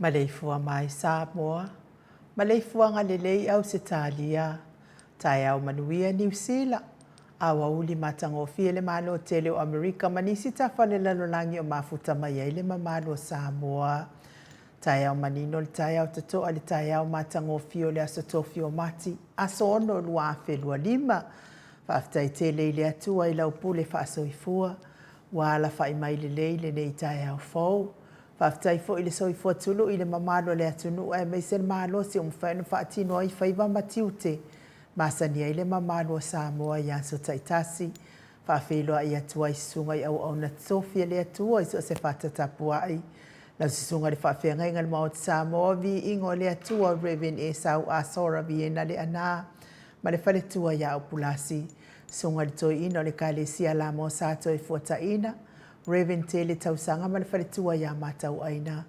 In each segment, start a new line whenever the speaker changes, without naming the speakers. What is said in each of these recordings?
Maleifua mai Samoa, Maleifua ngalelei au Setalia, tai au manuia New Zealand, awa uli matangofia le malo tele o Amerika manisi tafale lalolangi o mafuta mai le mamalo Samoa. Tai au manino le tai au tato ali tai au matangofio le asotofio mati, aso ono lua lua lima, faaftai tele ile atua ila upule faasoifua, wala fai mai le leile nei tai au fau. Faaftai fo ile soifua tulu ile mamalo le atunu e meisel malo si umfainu faatino ai faiva matiute. Masania ile mamalo Samoa ya so taitasi. Faafelo ai atua isunga i au na Sofia le atua iso se fatatapua ai. Na sisunga le faafenga inga le maot Samoa vi ingo le atua Reverend Esau Asora vi ena le ana. Ma le fale tua ya upulasi. Sunga le toi ino le kale si alamo sato e fuata ina. Reverend Tele tausanga ma le fale tua ya matau aina.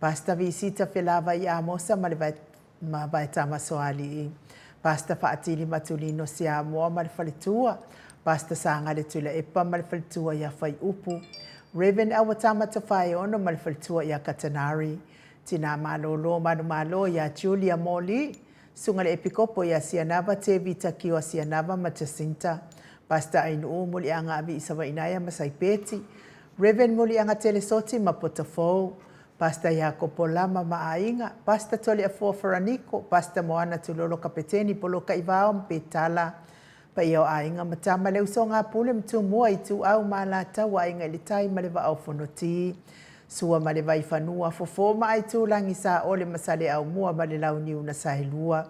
Pasta visita felava ya mosa ma le vai tama soali. Pasta whaatili matulino Samoa ma le whalitua. Pasta sanga le tula epa ma le whalitua ia whai upu. Reverend Awatama Tawhai ono ma le whalitua ia Katanari. Tina malolo manu malo ia Julia Moli. Sunga le epikopo ia Sianava te vita kiwa Sianava ma Jacinta. Pasta ainu muli anga avi isawa inaya ma Saipeti. Reverend muli anga telesoti ma Potafou. Pasta Jacopo Lama Maainga, Pasta Toli Afua Faraniko, Pasta Moana Tulolo Kapeteni Poloka Ivao Mpetala, Pa iau ainga matama leu so ngā pule mtu mua i tu au malata wa inga li tai malewa au fonoti. Sua malewa i whanua fofo ma ai tu langi sa ole masale au mua male lau niu na sahilua.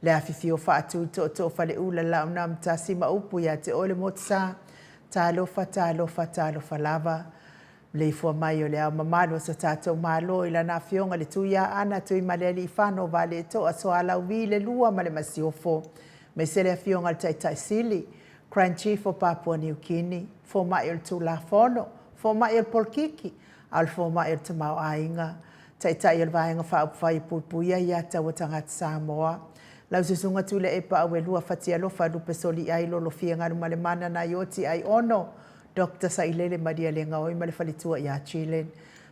Le afifio whaatu to fale ula lau na mtasi ma upu ya te ole motsa, talofa lava. Maleifua mai o le au mamalo sa tātou malo ila na fionga le tuia ana tui maleli i whano vale to a soa lau vile lua male masiofo. Me sele a fionga le tai sili, Crown Chief o Papua New Guinea, fo mai o le tula fono, fo mai o le polkiki, al fo mai o le tamau ainga, tai o le vahenga whai pupuia ia tawa tangata Samoa. Lau susunga tule e pa awe lua fatia lofa lupe soli ai lolo fia ngaru male mana na yoti ai ono, Dr. Sailele Maria Lenga oi male falitua ia Chilen,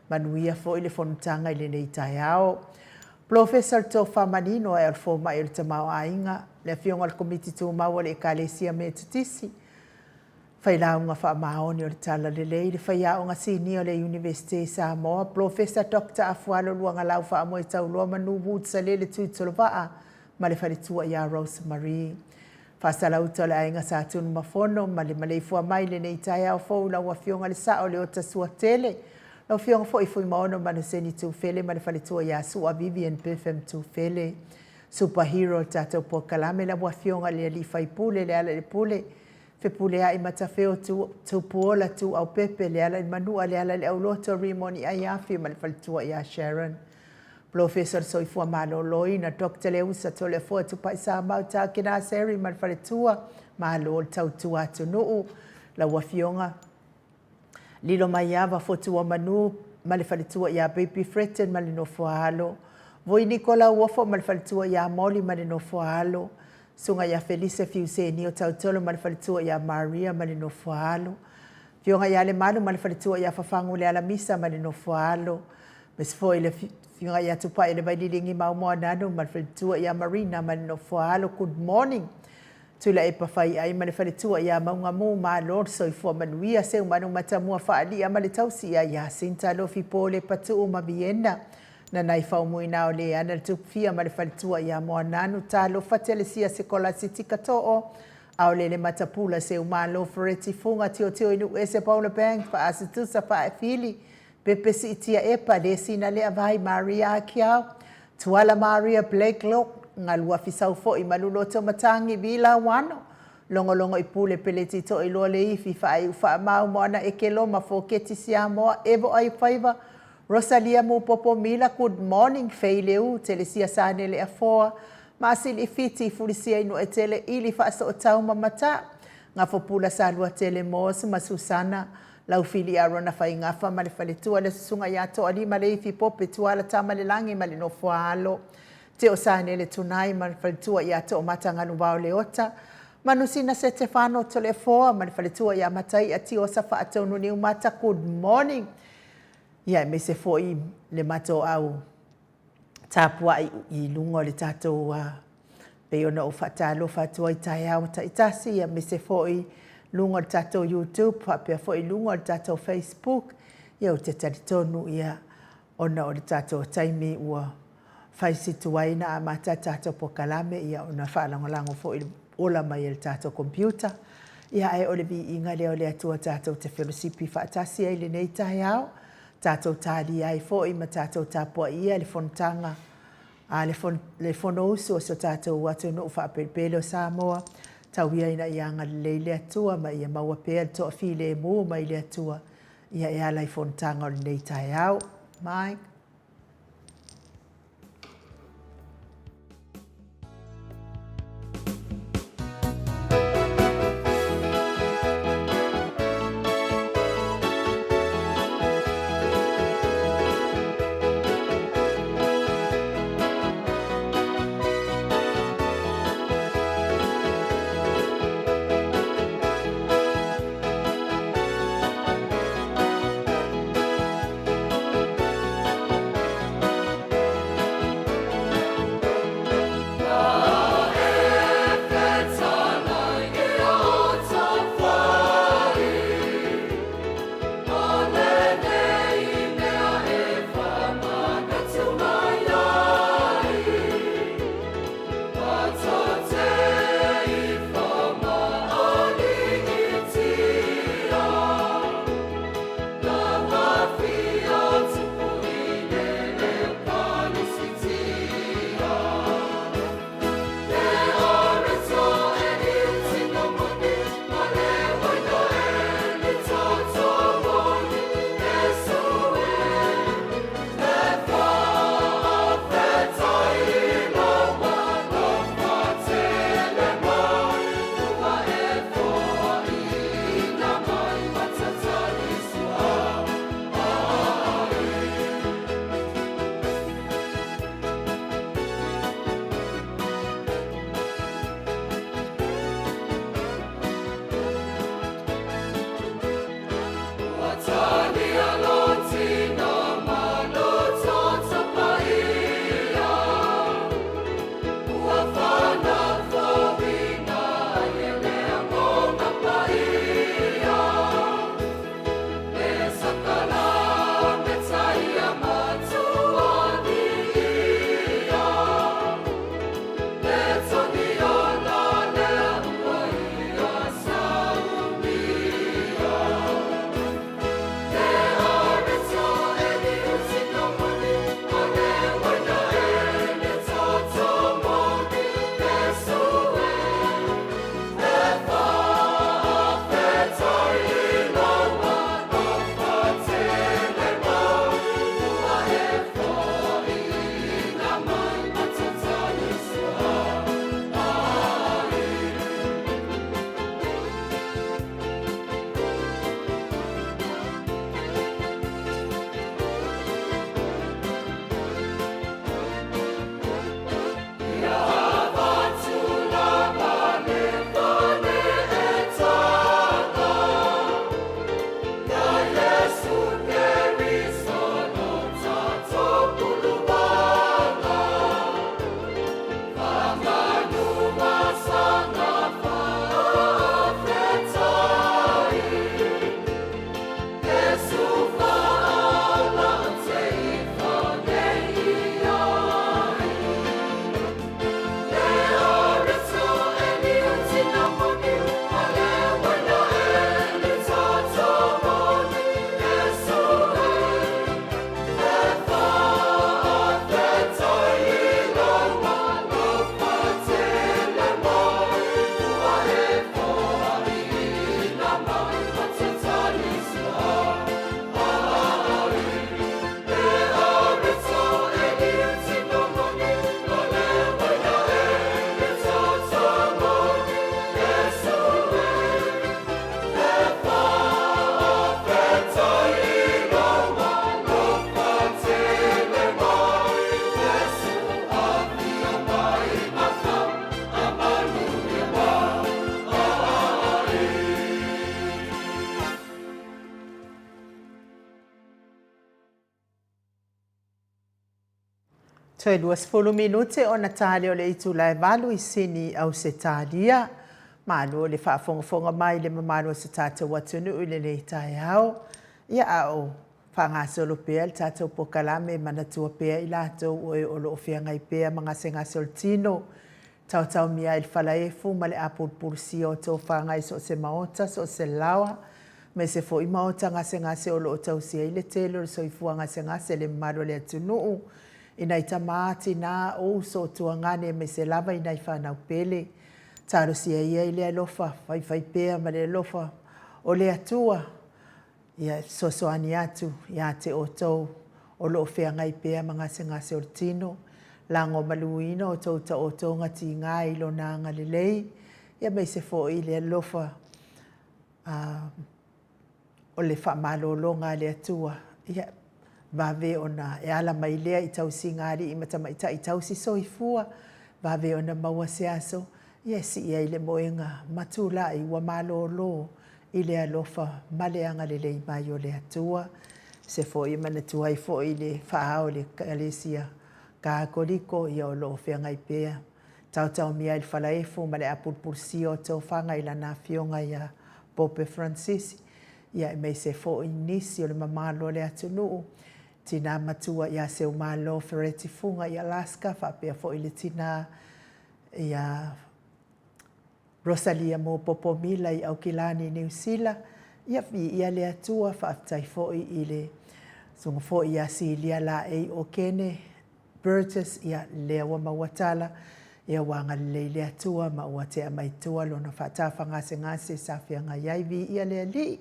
manuia fo ile fonutanga ile nei tai ao. Professor Tofa Manino e alfo mai o le tamau ainga, le fionga le komiti tu maua le ekalesia me tutisi. Fai launga wha maoni o le tala le leile, fai aonga sini o le University Samoa, Professor Dr. Afualo luanga lau wha amoe tau lua manu wutsa le tuitolo waa, ma le falitua ia Rosemary. Fasala uto le ainga sa tunu mafono, ma le Maleifua mai le nei tai au fau lau wa fionga le sao le ota sua tele. Lau fionga fo i fui maono manu seni tu fele, ma le falitua ia sua Vivian Betham tu fele. Superhero tatou po kalame la wa fionga le li fai pule le ala le pule. Fe pule ai matafeo tu puola tu au pepe le ala manua le ala le au loto rimoni ai afi ma le falitua ia Sharon. Professor Soifua Maloloi na Dr. Leusa tole fo tu paisa mau ta ki Naseri ma le falitua ma lo tau tu atu nuu la wa fionga. Lilo mai ava fo tu manu ma le falitua ia baby Fretten ma le no foalo. Voi Nicola uofo ma le falitua ia Moli ma le no foalo. Sunga ia Felice Fiuseni o tautolo ma le falitua ia Maria ma le no foalo. Fionga ia le malu ma le falitua ia fafangu le ala misa ma le no foalo. Mes fo ile fionga ia tupa ile baililingi maumoa nanu ma le falitua ia Marina ma le no foalo. Good morning. Tula e pawhai ai ma le falitua ia maunga mu ma lor soifua manuia seu manu matamua whaalia ma le tausi ia Sinta lofi pole patu ma Vienna. Na nai whau mui nao le ana le tupfia ma le falitua ia moa nanu talo fatelesia se kola siti kato'o au le matapula se umalo foreti funga tio inu ese Paula Bank pa asitusa pa e fili pepe si itia epa le sina le avai Maria Akiao tuala Maria Blake Lock ngalua fisau fo i maluloto matangi vila wano longo i pule peleti to i loa le ifi fa ai ufa mau moana e ke loma fo keti Samoa evo ai faiva Rosalia mo popo mila, good morning, feileu, telesia sane le afoa. Masili fiti fulisia inu e tele ili fasa o tau mamata. Nga fopula salua tele mosu masusana. Lau fili arona fai ngafa male faletua le susunga yato ali male ifi pope tuala tamale langi male no foalo. Te o sane le tunai male faletua yato o matanganu wao le ota. Manusina se tefano tole foa male faletua ya matai ati o safa atonu ni umata, good morning. Ia me se foi le mato au tapua i lungo le tatou pe ona o fatalo fatua i tai au ta itasi ia me se foi lungo le tatou YouTube pa pe foi lungo le tatou Facebook ia o te talitonu ia ona o le tatou taimi ua fai situai na amata tatou pokalame ia ona whaalangolango foi ola mai le tatou computer ia ai o le vi inga leo le atua tatou te fellowshipi fatasi ai le nei tai au tatou tali ai foi ma tatou tapua ia le fontanga le fonousu o so tatou atu no fa pepele Samoa tau ia ina ianga le atua ma ia maua pea to file mo mai le atua ia ia lai fontanga o nei tai au Mike. Toe 20 minute o na tale o le itu lai valu I sini au se talia. Malo le whaafonga mai le mamalo se tātou watunu ule le tai hao. Ia au whangasolo pēr le tātou pokalame manatua pēr I lātou o lo whiangai pēr mga senga soltino. Tau mia il whalaefu ma le apurpursi o tō whangai so se maota so se lawa. Me se fo I maota ngase o lo tau sia I le telo so I fua ngase le malo le atunuu. Ina I tamati na o so tuangane me se lava ina I whanau pele. Taro sia ia I le alofa, whai pea ma le alofa o le atua. Ia sosoani atu, ia te o tau o lo whiangai pea ma ngase o tino. Lango maluina o tau ta o tau ngati ngai lo na ngalelei. Ia me se fo I le alofa o le whamalolonga le atua. Ia Vave ona e ala mai lea I tau singari I matamaita I tau si soifua. Vave ona maua se aso. Yes, ia I le moenga matula I wa malolo I le alofa maleanga le lei mai o le atua. Se fo I manatua I fo I le whaao le kalesia ka koliko I o lo whiangai pea. Tau mia I whalaefu ma le apurpursi o tau whanga I lana fionga ia Pope Francis. Ia mei se fo I nisi o le mamalo le atunuu. Tina matua ia se umalo fereti funga I Alaska, whapea fo I le tina ia Rosalia mo popomila I Aukilani New Zealand. Ia ia le atua whaftai fo I le sunga fo ia silia la o kene Burgess ia lea wa mawatala. Ia wanga le atua ma ua te amaitua lona whatafa ngase sa whianga iaivi ia lea li.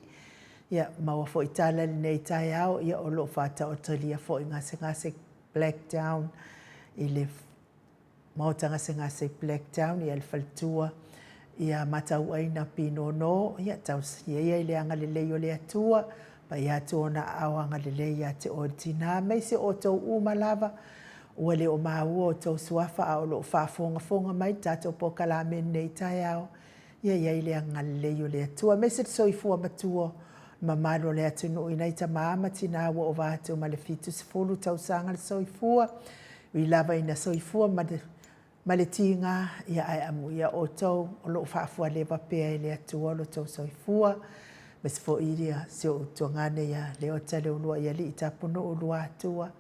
Ia maua fo I tala nei tai au ia o lo whata o talia fo I ngase Blacktown I le mauta ngase Blacktown ia le faltua ia matau aina pino no ia tau ia le anga le leo le atua pa ia tona awanga le leo ia te o tina mai se o tau umalava ua le o maua o tau suafa a o lo whafonga mai tato po kalame nei tai au ia le anga le leo le atua mai se soifua matua mamalo le atunu ina I tamaama tina ua o vātou ma le fitu sifulu tau sanga le soifua. Ui lava ina soifua ma le tinga ia ai amu ia o tau o lo whaafua lewa pea I le atua lo tau soifua. Me se fo iria se o tuangane ia le o tale ulua ia li itapuno ulua atua.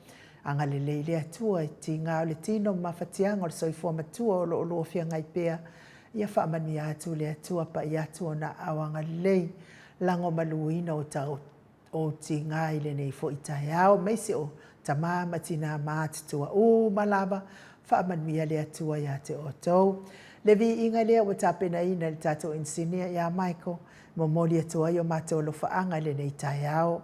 Anga le le atua I tinga o le tino mawhatianga o le soifua matua o lo ulua whiangai pea. Ia whaamani atu le atua pa ia atua na awanga lei. Lango maluina o tau o tinga I le nei fo I tai au. Meise o tamama tina mātitua o malaba. Whaamanua le atua ia te o tau. Le vi inga lea o tapena ina le tato insinia ia Michael. Momoli atua I o mātou lo whaanga le nei tai au.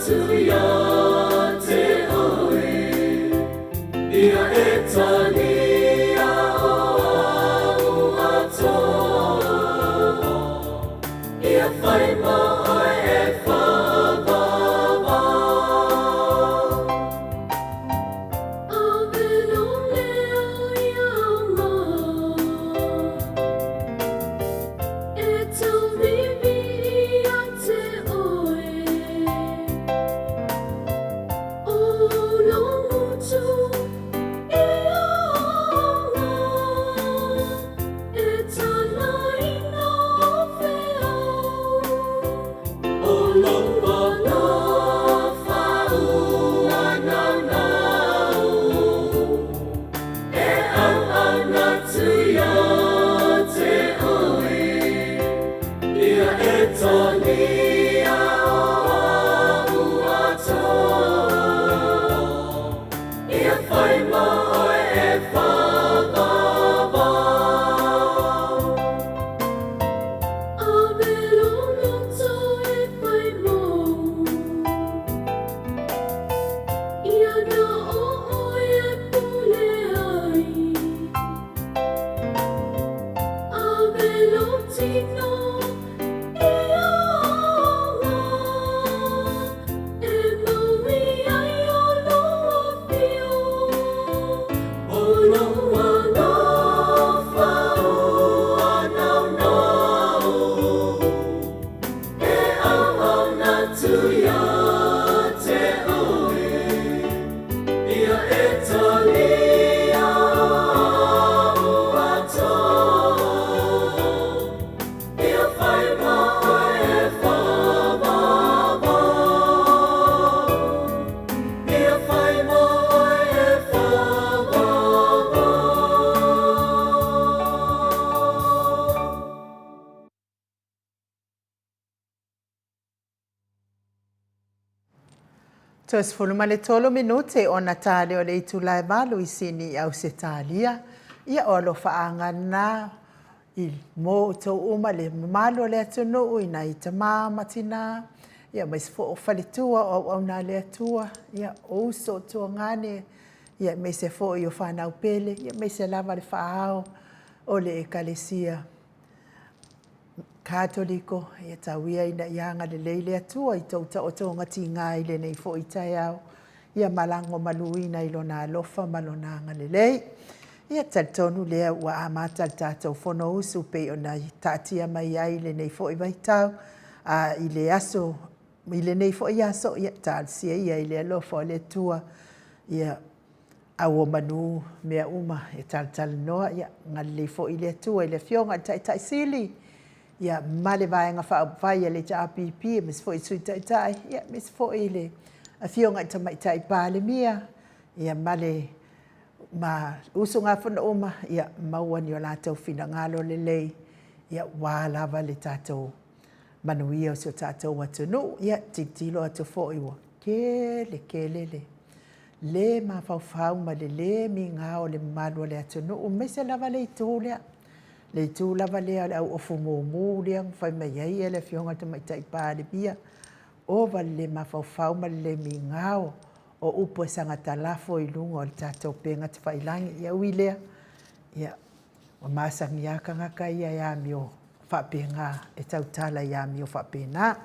To your
Tos fuluma le tolo minute o natale o le itulai malu isini au setalia. Ia o lo faangana il mo to uma le malu le atunu ina itama matina. Ia mais fo falitua o na le atua. Ia o so to ngane. Ia me se fo i o whanau pele. Ia me se lava le whaao o le ekalesia. Katoliko, ia tauia ina ianga le leile atua i tauta o tonga tinga i le nei fo i tai au. Ia malango maluina i lona alofa malonanga le lei. Ia taltonu lea ua amata al tātou fono usu pe o na tātia mai ai le nei fo i vaitau. I le aso, i le nei fo i aso, ia tālsia ia i le alofa o le tua. Ia au o manu mea uma e tal noa. Ia ngal le fo i le tua i le fionga tai sili. Ia male vaenga whaai le JPP, mis fo i sui tai, ia mis fo i le a fionga ta mai tai pāle mia, ia male ma usunga whana uma, ia maua ni o lātou whina ngalo le lei, ia wā lava le tātou manuia o so tātou watunu, ia titilo atu fo i wa, kele. Le ma whau ma le mi ngao le malua le atunu, o mese lava le itu lea. Le tu lava lea au ofu mō lea whai mai ai e le fionga te mai tai pāle bia. O le mawhau ma le mi ngao o upo e sanga talafo i lunga o le tātou penga te whailangi. Ia ui lea, ia o māsangi aka ngaka ia mi o whapenga e tau tala ia mi o whapena.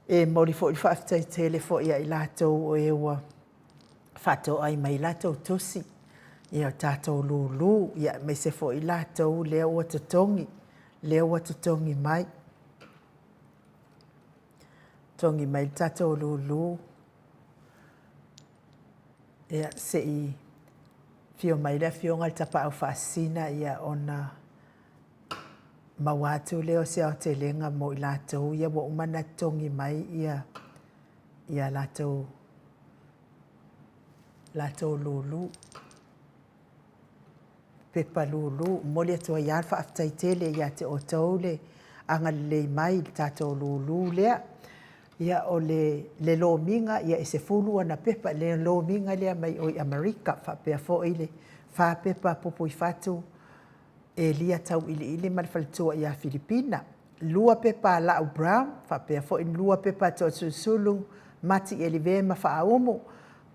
E mori fo i whaftai tele fo ia i lātou o ewa whato ai mai lātou tosi. Ia tātou lulu, ia me se fo i lātou lea ua tatongi mai. Tongi mai tātou lulu. Ia se i fio mai lea fionga tapa au whaasina ia ona mawatu leo se au te lenga mo i lātou. Ia wa umana tongi mai ia lātou lulu. Pepa lulu, mole atua iar whaaftai tele ia te o taule anga le mai tātou lulu lea. Ia o le lo minga, ia e se fulu ana pepa le lo minga lea mai o i Amerika, whapea fo ile, wha pepa popo i whatu e lia tau ili malfalitua ia Filipina. Lua pepa lau brown, whapea fo in lua pepa tō susulu, mati e li vema wha aumu,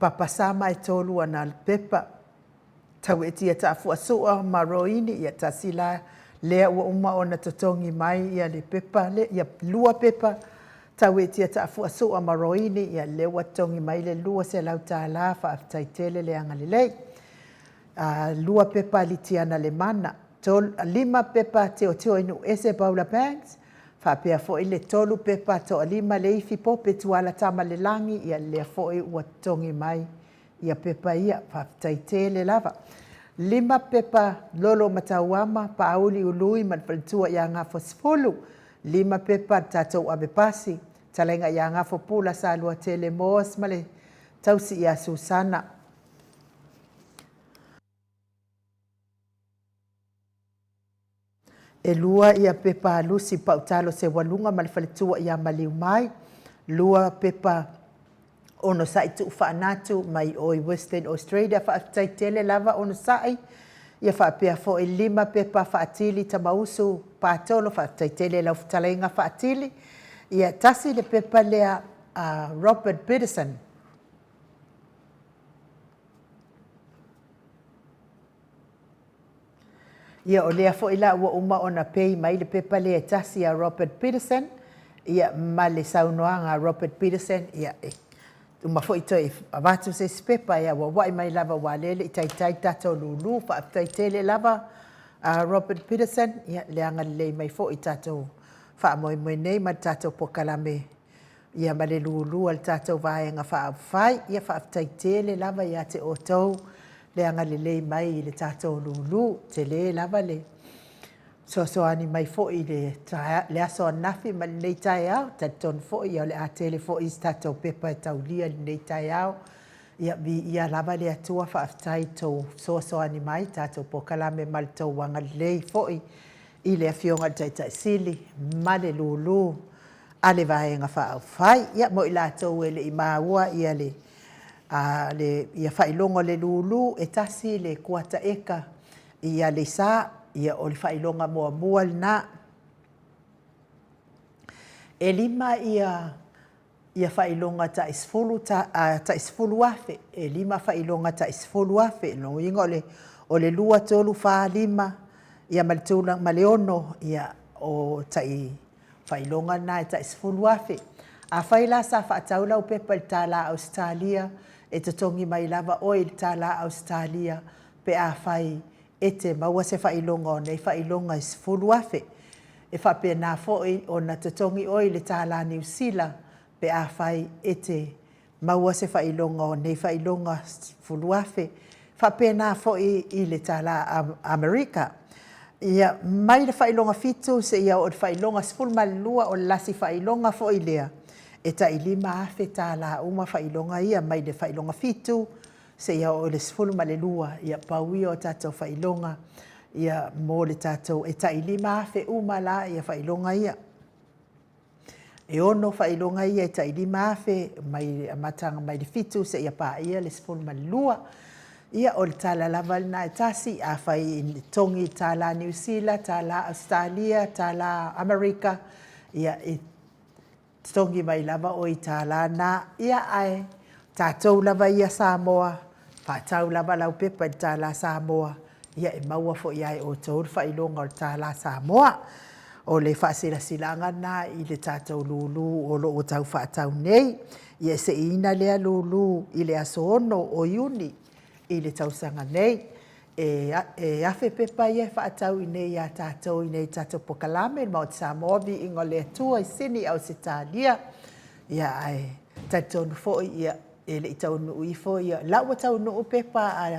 papasama e tolu ana pepa, tau e tia ta fuasua maroini ia ta sila lea ua uma o na totongi mai ia le pepa le ia lua pepa tau e tia ta fuasua maroini ia le ua tongi mai le lua se lau ta la fa aftai tele le anga le lei. Lua pepa li tiana le mana. Lima pepa te o teo inu ese Paula Banks. Fa pea fo i le tolu pepa to lima le ifi pope tuala tama le langi ia le fo i ua tongi mai. Ia pepa ia, whaftai tele lava. Lima pepa lolo matauama, pauli ului manfalitua ia ngā fosfolu. Lima pepa tātou abepasi, talenga ia ngā fopula sa lua tele moas male tausi ia Susana. E lua ia pepa lusi pautalo se walunga manfalitua ia maliu mai. Lua pepa ono sai tu whaanatu mai o i Western Australia whaatai tele lava ono sai. Ia whaapea fo i lima pepa whaatili tamausu pātolo whaatai tele lau talenga whaatili. Ia tasi le pepa lea Robert Peterson. Ia o lea fo i la ua uma ona pei mai le pepa lea tasi a Robert Peterson. Ia ma le saunoanga Robert Peterson. Ia uma foi toi avatu se spepa ia wa wai mai lava wa lele tai tato lulu fa tai tele lava Robert Peterson ia leanga le mai foi tato fa moi nei ma tato pokalame ia ma le lulu al tato vai nga fa fai ia fa tai tele lava ia te oto leanga le mai le tato lulu te le lava le so ani mai foi le aso nafi ma nei tai au taton foi ia le atele foi tato pepa taulia nei tai au ia lava le atua fa aftai to so ani mai tato pokalame mal to wanga le foi i le fionga tai sili ma le lulu ale vaenga whaafai, ia mo i lātou e le i māua ia ia whailonga le lulu e tasi le kuata eka ia le sa ia o le whailonga mua na e lima ia whailonga ta isfulu afe e lima whailonga ta isfulu afe no inga o le lua tolu wha lima ia maleono ia o tai whailonga na ta isfulu afe a whaila sa whaataula o pepa i tāla Australia e te tongi mai lava o i tāla Australia pe a whai e te maua se whailonga o nei whailonga isfulu afe e whapena fo'i o na te tongi o i le tāla New Zealand pe a whai e te maua se whailonga o nei whailonga isfulu afe whapena fo'i i le tāla Amerika ia mai le whailonga fitu se ia o le whailonga isfulu malua o lasi whailonga fo'i lea e ta ilima afe tāla uma whailonga ia mai le whailonga fitu se ia o le sifulu malelua ia paui o tātou whailonga ia mō le tātou e ta ilima afe uma la ia whailonga ia e ono whailonga ia e ta ilima afe mai matanga mai le fitu se ia pā ia le sifulu malelua ia o le tāla lava na e tasi a whai tongi tāla New Zealand, tāla Australia, tāla Amerika ia e tongi mai lava o i tāla na ia ai tātou lava ia Samoa, whātau lava lau pepa i tāla Samoa, ia e maua fo ia e o tōru whailonga o tāla Samoa, o le whaasira silanga na i le tātou lulu o lo o tau whātau nei, ia se ina lea lulu i le aso ono o iuni i le tausanga nei, e afe pepa ia whaatau i nei a tātou i nei tātou pokalame ma o te Samoa vi ingo le atua i sini au se tālia ia ai taitonu fo ia e le taunu ui fo ia laua taunu pepa a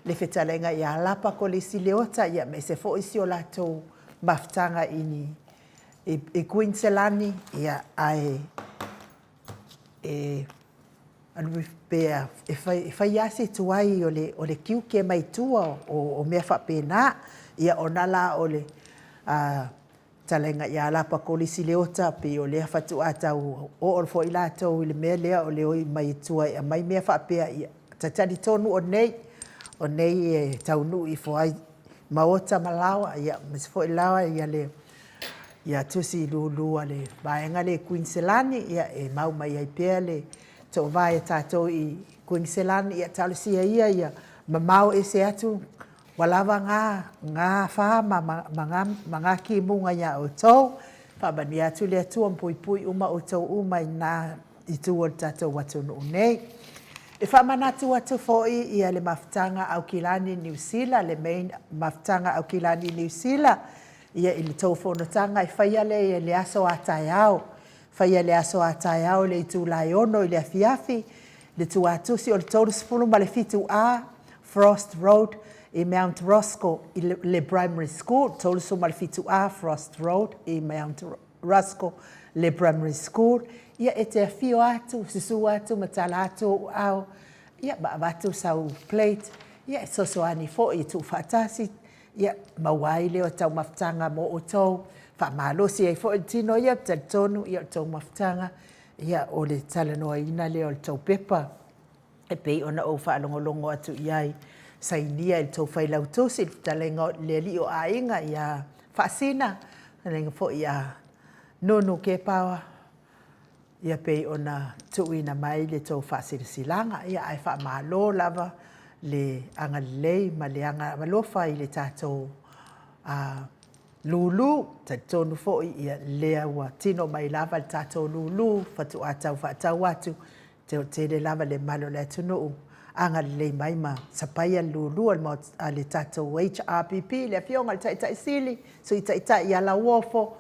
le whetalenga ia lapa ko le sileota ia me se fo isi o latou maftanga ini e Queenselani ia ai anu pea e fai ase tuai o le kiu ke mai tua o mea whapena ia o nala o le talenga ia lapa kolisi leota pe o lea whatu atau o fo i lātou i le mea lea o le oi mai tua ia mai mea whapea ia tatari tonu o nei e taunu i fo ai maota malawa ia mas fo i lawa ia le ia tusi lulua le vaenga le Queenselani ia e mau mai ai pea le tō vai tātou i Queenselani ia tausia ia mamau e se atu walawa ngā wha ma ngā ki munga ia o tau whabani atu le atua mpui uma o tau uma i nā i tua tātou watu no nei e whamanatu atu foi ia le maftanga au kilani New Zealand le main maftanga au kilani New Zealand ia i le tau whanatanga i whaiale ia le aso atai au Whaia le aso a tae au le itu lai ono i le afiafi, le tu atusi o le tōru sifuru ma le fitu a Frost Road i Mount Roscoe i le primary school, tōru su ma le fitu a Frost Road i Mount Roscoe le primary school. Ia e te afio atu, sisu atu, matala atu au, ia baavatu sau plate, ia e sosoani fo i tu whatasi, ia mawai leo tau maftanga mo o tau, whamalosi ai fo i tino ia tonu ia tau maftanga ia o le talanoa ina leo le tau pepa e pei ona o whaalongolongo atu iai sainia i tau whailau tosi talenga le li o ainga ia whaasina nenga fo ia nonu ke pawa ia pei ona tuina mai le tau whaasira silanga ia ai whaamalo lava le anga lei ma le anga malofa i le tātou lulu, tonu foi ia lea ua tino mai lava le tātou lulu, fatu atau whaatau atu, te le lava le malo le tunu, anga le mai ma sapaya lulu al le tātou HRPP, le fionga le taitai sili, so i taitai ia la uofo,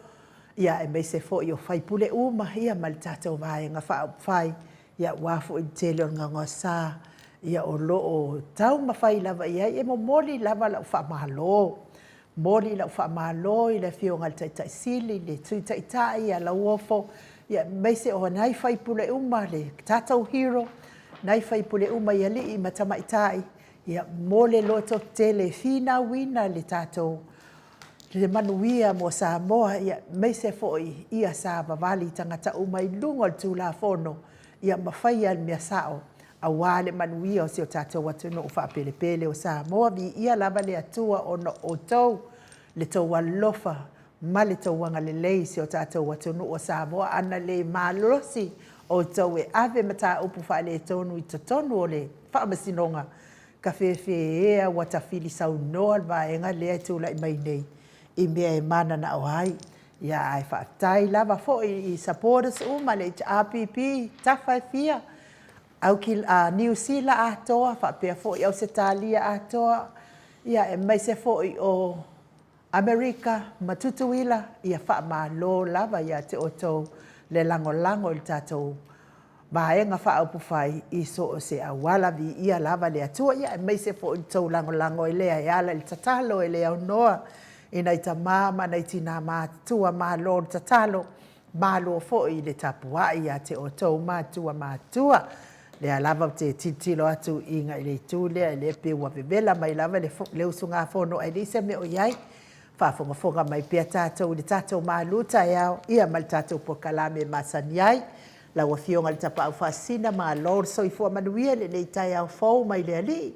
ia e meise foi o whai pule uma, ia ma le tātou vaenga whai, ia wafo i te leo ngā sā, ia o lo o tau mawhai lava ia, e mo moli lava la wha mahalo, mori la whamalo i le fionga le taitai sili, le tui taitai a la uofo, ia meise o nai whai pule uma le tātou hero, nai whai pule uma ia li i matamaitai, ia mole loto te le whina wina le tātou le manuia mo Samoa ia meise fo'i ia sa vavali tangata umai lungo tu la fono ia mawhaia mea sao a wale manuia o si o tātou atu no uwha pelepele o Samoa vi ia lava le atua o no o tau le tau walofa ma le tau wanga le lei si o tātou atu no o Samoa ana le malosi o tau e ave mata upu wha le tonu i totonu o le wha masinonga ka whewhe ea watawhili sau noa vaenga lea tula i mai nei i mea e mana na o hai ia ai whaatai lava fo i supporters uma le RPP tawhai fia au ki New Zealand atoa whapea fo i Australia atoa ia e mai se fo i o Amerika matutuila ia wha malo lava ia te oto le lango i tātou vaenga wha au puwhai i so o se awala vi ia lava le atua ia e mai se fo i tau lango i lea i ala i tatalo i lea unoa ina i ta mama na i tina mātua mālo tatalo mālo fo i le tapuai a te o tau mātua le alava te titilo atu inga i le tu lea i le peua vevela mai lava le usunga fono ai lise me o iai whafonga mai pia tātou le tātou māluta iau ia mal tātou po kalame masani ai la wa fionga le tapa au fasina mālo so i fua manuia le nei tai au fau mai le ali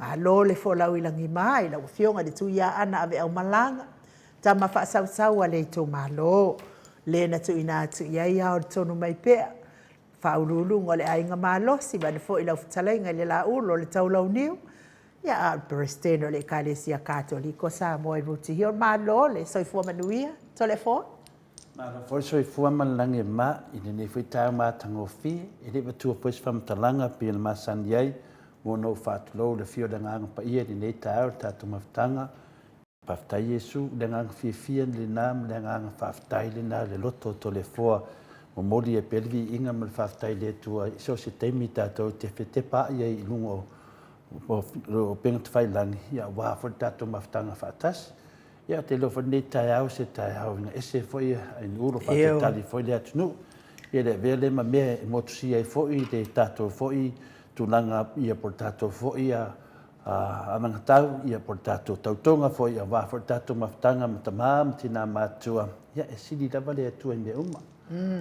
Malo le fo lau ilangi mai, lau fionga le tu ia ana ave au malanga. Tama wha sau ale to malo. Le na tu ina tu ia ia o tonu mai pea. Wha urulunga le ainga malo, si wale fo ilau futalenga le la ulo le tau lau niu. Ia a presteno le kalesia katoliko sa moe ruti hio malo le soifua manuia, to le fo?
Malo fo soifua malangi ma, ine ne fui tau ma tangofi, ele batua pois whamtalanga pia le masan iai, Mono whātulo le fio dangang pa ia ni nei tau tātou mawhtanga. Pawhtai Yesu, dangang fia le nām, dangang whāwhtai le nā le loto to le fōa. Mo mori e pelvi inga mal whāwhtai le tua iso se teimi tātou te whete pā ia i lungo o penga te whailangi. Ia wāwhori tātou mawhtanga whātas. Ia te lo whanei tai au se tai au inga ese fōi in uro whātetali fōi le atunu. Ia le vele ma mea e motusi ai fōi te tātou fōi tunanga ia por tato fo ia amanga tau ia por tato tautonga fo ia wa for tato maftanga matamam tina matua ia e sidi lava le tua me uma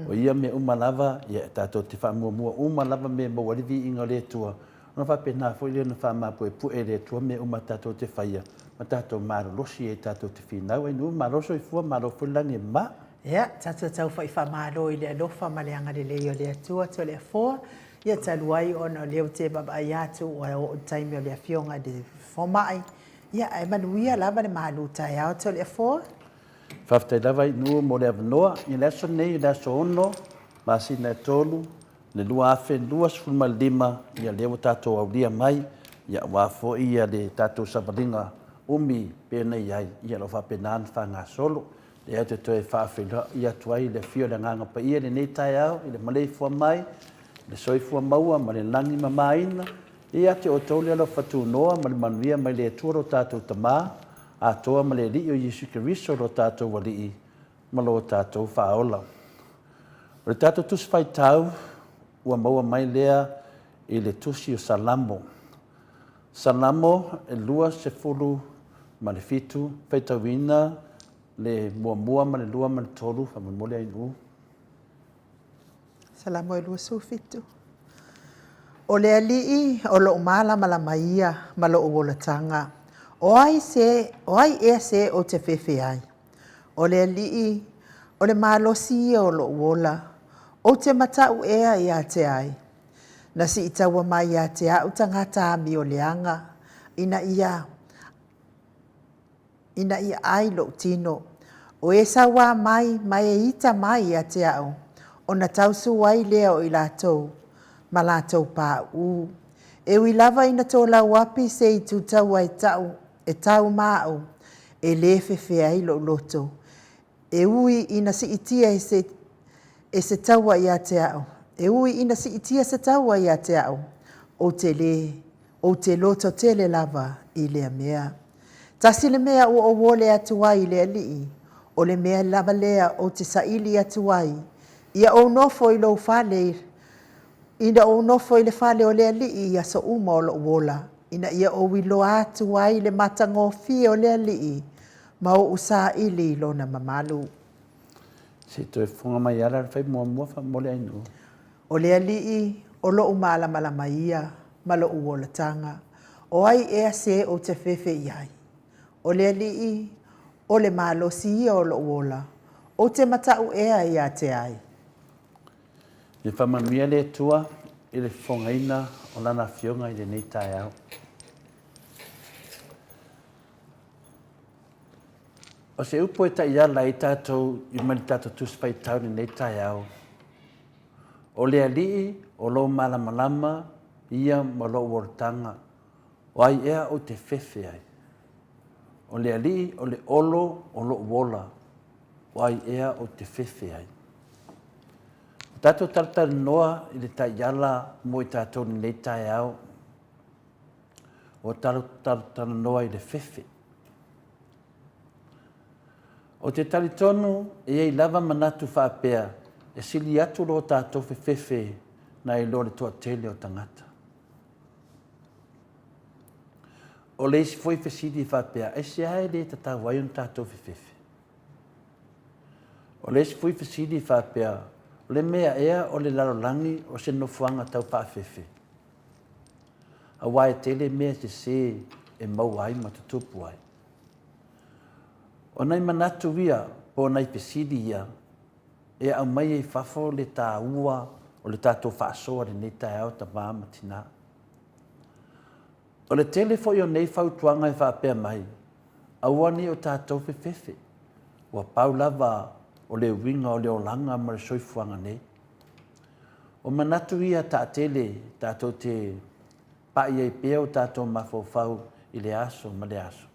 o ia me uma lava ia tato te fa mua uma lava me mo walivi inga le tua no fa pena fo ia no fa ma po e le tua me uma tato te faia ma tato maro losi e tato te fina o no maro so i fu maro fu langi ma
ia tato tau fa maro i le lofa ma le anga le le tua to le fo ia taluai ona leo te baba atu o taimi o le fionga de fomai ia ai manuia lava le maluta ia o to le fo
Fafte lava i nu mo le avanoa i le so nei le so ono ma sina tolu le lua afe lua sfuma lima ia leo tato au lia mai ia wa fo ia le tato sabalinga umi pena ia ia lo fa penan fa nga solo le ate to e fa fe ia tuai le fio le nganga pa ia le nei tai au i le Maleifua mai le soifua maua ma le langi mamaina ia te o tole alo fatu noa ma le manuia mai le tuaro tātou tamā atoa ma le li o Yesu Keriso lo tātou walii ma lo tātou whaola. O le tātou tusi whai tau ua maua mai lea i le tusi o Salamo. Salamo e lua se fulu ma le fitu whaitawina le mua ma le lua ma le tolu whamamole ai nuu.
Salamo e lua sufitu. O le alii o lo umala malamaia ma lo uolatanga. O ai e se o te fefe ai. O le alii o le malosi o lo uola. O te matau ea ia te ai. Na si itaua mai ia te au tangata mi o leanga. Ina ia ai lo tino. O e sawa mai e ita mai ia te au. O na tausu ai lea o i lātou, ma lātou pā u. E ui lava ina tō lau api se i tu tau ai tau māu, e le fefe ai lo loto. E ui ina si itia e se tau ai a te au. E ui ina si itia se tau ai a te au. O te loto tele lava i lea mea. Tasi le mea o wole atu ai lea lii. O le mea lava lea o te saili atu ai. Ia o nofo i lo fale, ina o nofo i le fale o le ali ia so uma o lo wola. Ina ia o wilo atu ai le matango fi o le ali. Mau usa i lilo na mamalu.
Se toi funga mai ala fai mua fa mole ainu.
O le alii, o lo umala malamaia, malo uola tanga. O ai ea se o te fefe iai. O le alii, o le malo si ia o lo uola. O te matau ea ia te ai.
Le whamanuia le tua, i le whongaina o lana fionga i le nei tai au. O se upo e ta ia la i tātou, i mani tātou tuspai tau ni nei tai au. O le alii, o lo malamalama, ia ma lo uortanga. O ai ea o te fefe ai. O le alii, o le olo, o lo uola. O ai ea o te fefe ai. Tātou tartari noa i le tai ala mo i tātou ni nei tai au. O tartari noa i le fefe. O te talitonu e ei lava manatu whaapea e sili atu lo tātou fefe na i lore tua tele o tangata. O le isi foi fesidi whaapea e se hae le tatau waion tātou fefe. O le isi foi fesidi whaapea o le mea ea o le larolangi o se nofuanga tau whaafefe. A wae tele mea se e mau ai matutupu ai. O nei manatu ia po nei pesidi ia e au mai e fafo le tā ua o le tātou whaasoa le nei tai au ta māma tina. O le telefo i o nei whautuanga e whaapea mai, aua ni o tātou fefefe, ua pau lava o le winga o le olanga ma le soifuanga nei. O manatu ia tā tele tātou te pai e pea o tātou mawhawhau i le aso ma le aso.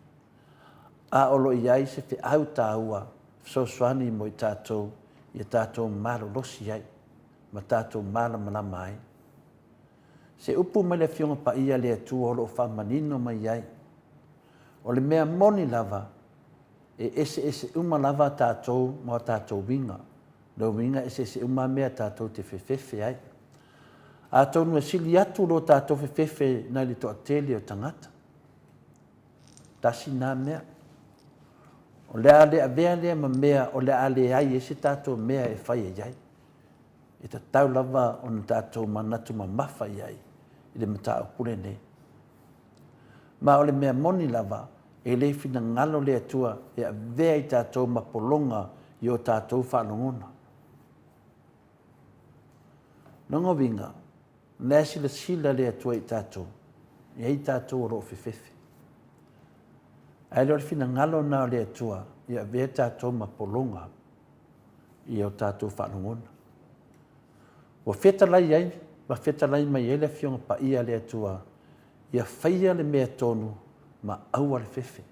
A olo iai se te au tāua, so swani mo i tātou, i tātou maro losi ai, ma tātou mara malama ai. Se upu mai le fionga pa ia le atu o lo whamanino mai ai. O le mea moni lava, e ese uma lava tātou ma tātou winga. Lo winga ese uma mea tātou te fefefe ai. A tonu e sili atu lo tātou fefefe na li toa tele o tangata. Tasi nā mea. O le ale a vea lea ma mea o le ale ai e se tātou mea e whai e iai. E ta tau lava o na tātou manatu ma mawha iai i le mata o pure nei. Ma o le mea moni lava e le fina ngalo le atua e a vea i tātou ma polonga i o tātou whanongona. Nongo winga, nea sila le atua i tātou, i ei tātou o ro fefefe. Ai lor fina ngalo na le atua, ia vea tātou ma polonga i o tātou whanongona. Wa whetalai ai, wa whetalai mai ele fionga pa ia le atua, ia whaia le mea tonu ma aua le fefe.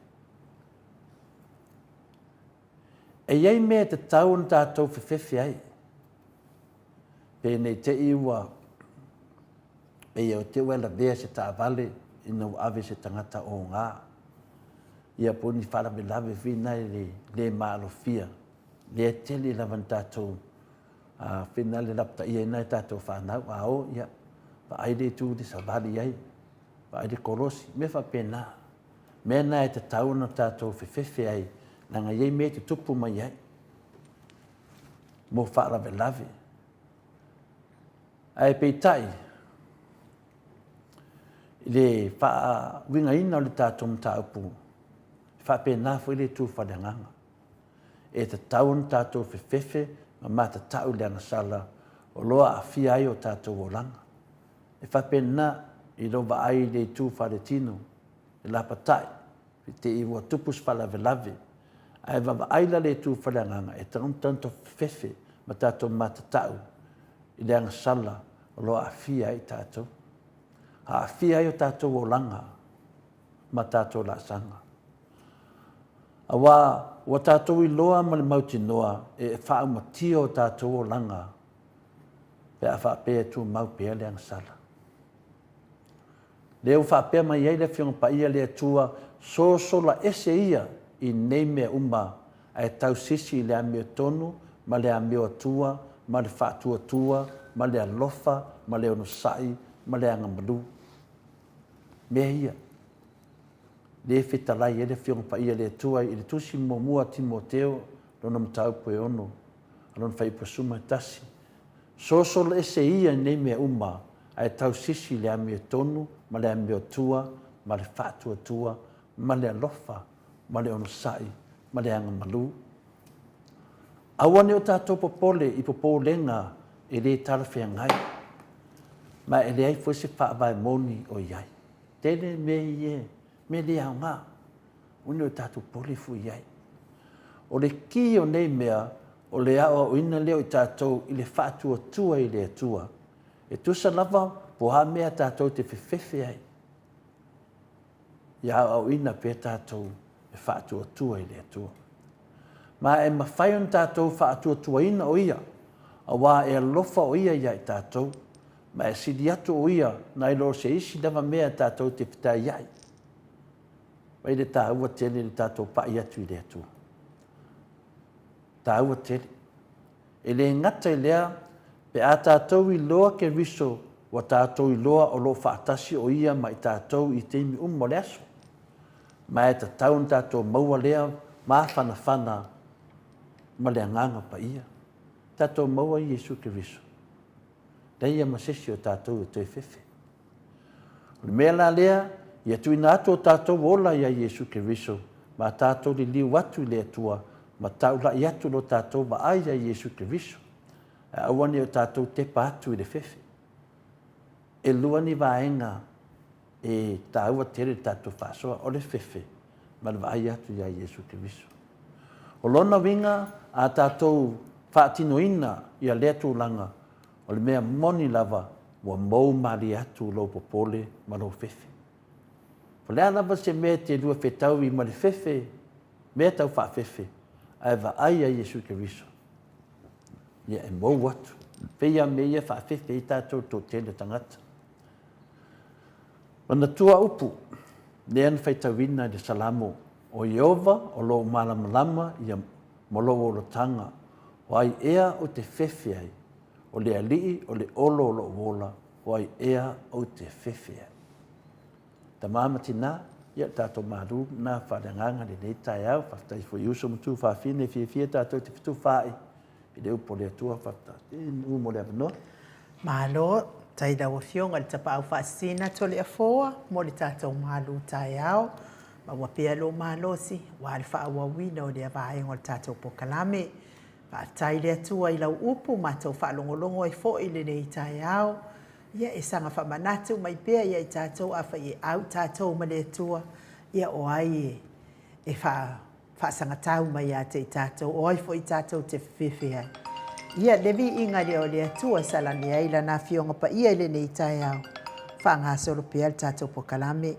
E iei mea te tau na tātou fefe ai. Pēnei te iwa, e iau te wela vea se tā vale ina ave se tangata o ngā. Ia poni wharawe lawe whina le maalo fia. Le tele lawan tātou whina le lapta ia nai tātou whanau. Ao, ia, pa aide tū te savali ai, pa aide korosi, me wha pēnā. Me nai te tauna tātou whewhewhe ai, nanga iei me te tupu mai ai. Mo wharawe lawe. Ai peitai, le wha winga ina o le tātou mta upu. Whapena fwere le tū whananganga. E te taun tātou whewhewhe, ma mata tau le anasala, o loa a whia ai o tātou o langa. E whapena i rowa ai le tū whare tino, e lapatai, i te iwa tupus whalawe lawe, ai wawa aila le tū whananganga, e taun tanto whewhewhe, ma tātou mata tau, i le anasala, o loa a whia ai tātou. A whia ai o tātou o langa, ma tātou la sanga. Awa, wa tātou i loa ma le mauti noa e whao matio o tātou o langa pe a whapea tu mau pea le angasala. Leo whapea mai ei le fionga pa ia le atua so la ese ia i nei mea uma ai tau sisi le ameo tonu ma le ameo atua ma le whaatua tua ma le alofa ma le onosai ma le angamandu. Mea ia. Ma le le fetalai ele fionga pa ia le tua i le tusi mua Timoteo lona matau poe ono alon fai pasuma tasi so le ese ia nei mea uma ai tau sisi le ame tonu ma le ame tua ma le fatua tua ma le alofa ma le ono sai ma le anga malu awane o tātou popole i popolenga e le tarafea ngai ma e le ai fuese whaavai moni o iai tele me ie me le au ngā uni o tātou pole fu iai o le ki o nei mea o le awa o ina leo i tātou i le whaatua tua i le atua e tusa lava po ha mea tātou te whewhewhe ai ia o ina pe tātou e whaatua tua i le atua ma e mawhai on tātou whaatua tua ina o ia a wā e alofa o ia i tātou ma e sidi atu o ia na ilo se isi lava mea tātou te whitai iai Wai le tā ua tele le tātou pai atu i le atua. Tā ua tele. E le ngata i lea, pe a tātou i loa ke riso, wa tātou i loa o lo whaatasi o ia mai tātou i teimi mo le aso. Ma e ta taun tātou maua lea, ma whana, ma le anganga pa ia. Tātou maua i Jesu ke riso. Dei a masesi o tātou i toi fefe. O le mea la lea, ia tuina atu o tātou ola ia Jesu ke riso, ma tātou li liu atu i le atua, ma taula i atu lo tātou wa ai ia Jesu ke riso. E awane o tātou te pa atu i le fefe. E lua ni vaenga e tāua tere tātou whasoa o le fefe, ma le wa ai atu ia Jesu ke riso. O lona winga a tātou whaatinoina ia lea tūlanga, o le mea moni lava, wa mou mari atu lo popole ma lo fefe. Po lea lava se mea te lua whetau i ma le fefe, mea tau wha fefe, ai wa ai a Jesu ke riso. Ia e mou atu. Peia mea wha fefe i tātou tō tele tangata. Wana tua upu, lean whaitawina de salamo, o Iova, o lo malamalama, ia molo o lo tanga, o ai ea o te fefe ai, o le alii, o le olo o lo wola, o ai ea o te fefe ai. Ta mamati nā, ia tātou maru nā whareanganga le nei tai au, whaftai fo iuso mutu whawhine, fia tātou te whitu whai, i leo po le atua whaftai, u mo le avanoa.
Malo, tai dawa fionga le tapa au whaasina to le afoa, mo le tātou malu tai au, ma wapea lo malosi, wa le whaawawina o le avaenga o le tātou po kalame, whaatai le atua i lau upu, mātou whaalongolongo i fo i le nei tai au, ia e sanga whamanatu mai pēr ia i tātou awha i au tātou ma le atua ia o ai e whaasanga tau mai a te i tātou o ai fo i tātou te whiwhi ai. Ia levi inga le o le atua salani ai la nā fionga pa ia le nei tai au whaanga solo pēr tātou po kalame.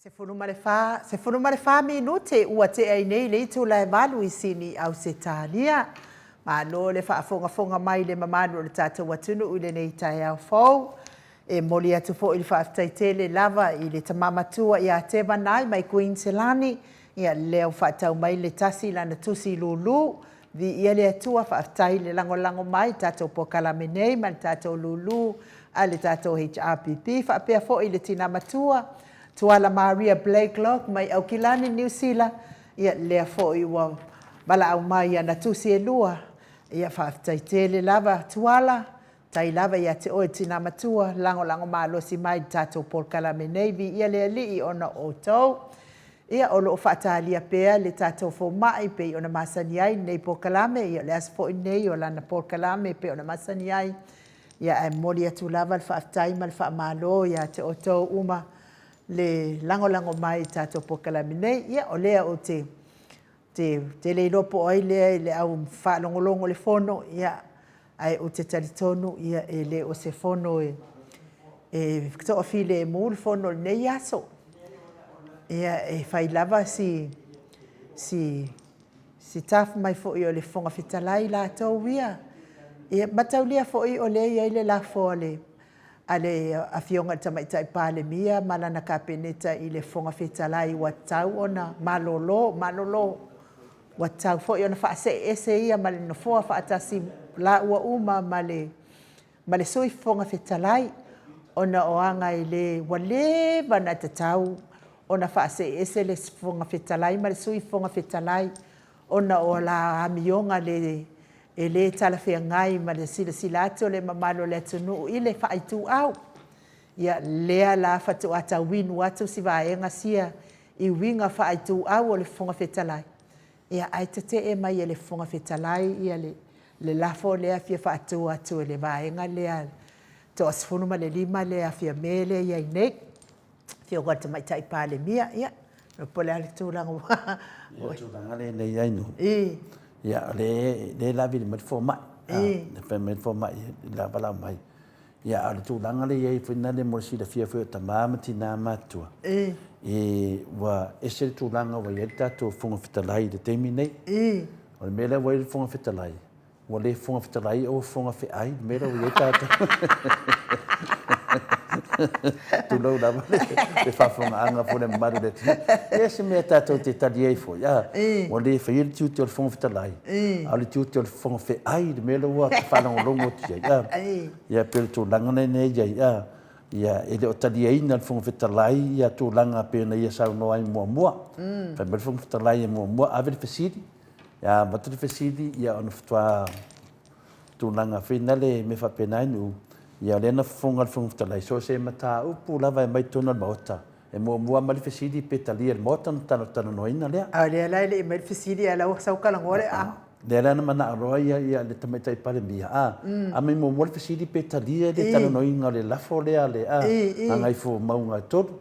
Se fono male fa minute ua te ai nei le tu lai malu i sini au se tania. Ma lo le fa fonga mai le mamanu le tata watunu u le nei tai au fau. E moli atu fo ili fa aftai tele lava i le tamamatua i a te manai mai Queenselani. Ia leo fa tau mai le tasi lana tusi lulu. Vi ia le atua fa aftai le lango mai tata po kalamenei ma le tata lulu a le tata HRPP fa apea fo i le tina matua. Tuala Maria Blakelock mai au kilani New Zealand ia lea fo i wa bala au mai ana tusi e lua ia whaftai tele lava tuala tai lava ia te oe tina matua lango maalosi mai tato Paul Kalamenei vi ia lea li i ona o tau ia o loo whaatalia pea le tato fo mai pe i ona masani ai nei Paul Kalame ia le asfo i nei o lana Paul Kalame pe ona masani ai ia e moli atu lava le whaftai ma le whaamalo ia te o tau uma le lango mai tato po Kalamenei ia o lea o te le lopo ai lea le au whaalongolongo le fono ia ai o te taritonu ia e le o se fono e to o file e mul fono nei aso ia e fai lava si taf mai fo i o le fonga fitalai la tau ia ia mataulia fo i o le ia le la fo ale a fionga tamaitai pale mia malana kapeneta i le fonga fetalai wa tau ona malolo wa tau fo i ona whaase ese ia male no foa whaatasi la ua uma male sui fonga fetalai ona oanga i le wale wana tatau ona whaase ese le fonga fetalai male sui fonga fetalai ona o la amionga le tala fea ngai ma le sila ato le mamalo le atunu i le whaitu au. Ia lea la whatu ata winu atu si vaenga sia i winga whaitu au o le fonga fetalai. Ia aitate e mai e le fonga fetalai ia le lafo lea fia whatu atu e le vaenga lea to asfunu ma le lima lea fia mele ia i nei. Fia gata mai tai pale mia ia. No pole ale tūlanga wa.
Ia tūlanga le nei ainu. Ia le lavi le Maleifua mai. Le Maleifua mai la bala mai. ia ale tulaga le iai faina le mo le silafia foi o tamā ma tinā matua ua ese le tulaga ua ia le tatou foga fetalai le taimi nei o le mea lea ua ai le foga fetalai ua lē foga fetalai o foga feʻai le mea lea ua iai tatou tulau lava le faafogaaga po le mamalu le ia se mea tatou te tali ai foi ua lē faia le tiuti o le foga fetalai a le tiuti o le foga feʻai le mea lea ua faalogologo oti ai ia pe le tulaga lenei iai ia e le o taliaina le foga fetalai ia tulaga pena ia saunoa ai muamua faima le foga fetalai e muamua ave le fesili ia matu le fesili ia ona fatoa tulaga faina le me faapena ai nuu ia le na foga le foga fetalai so se mataupu lava e mai tona le maota e muamua ma le fesili pe talia le maota na talanoina lea
a lea lai le mai fesili a lau saukalagoa le a
le lana manaʻo loa ia le tamaitai palemia a mai muamua le fesili pe talia le talanoiga o le lafo lea lea agai fomauga e tolu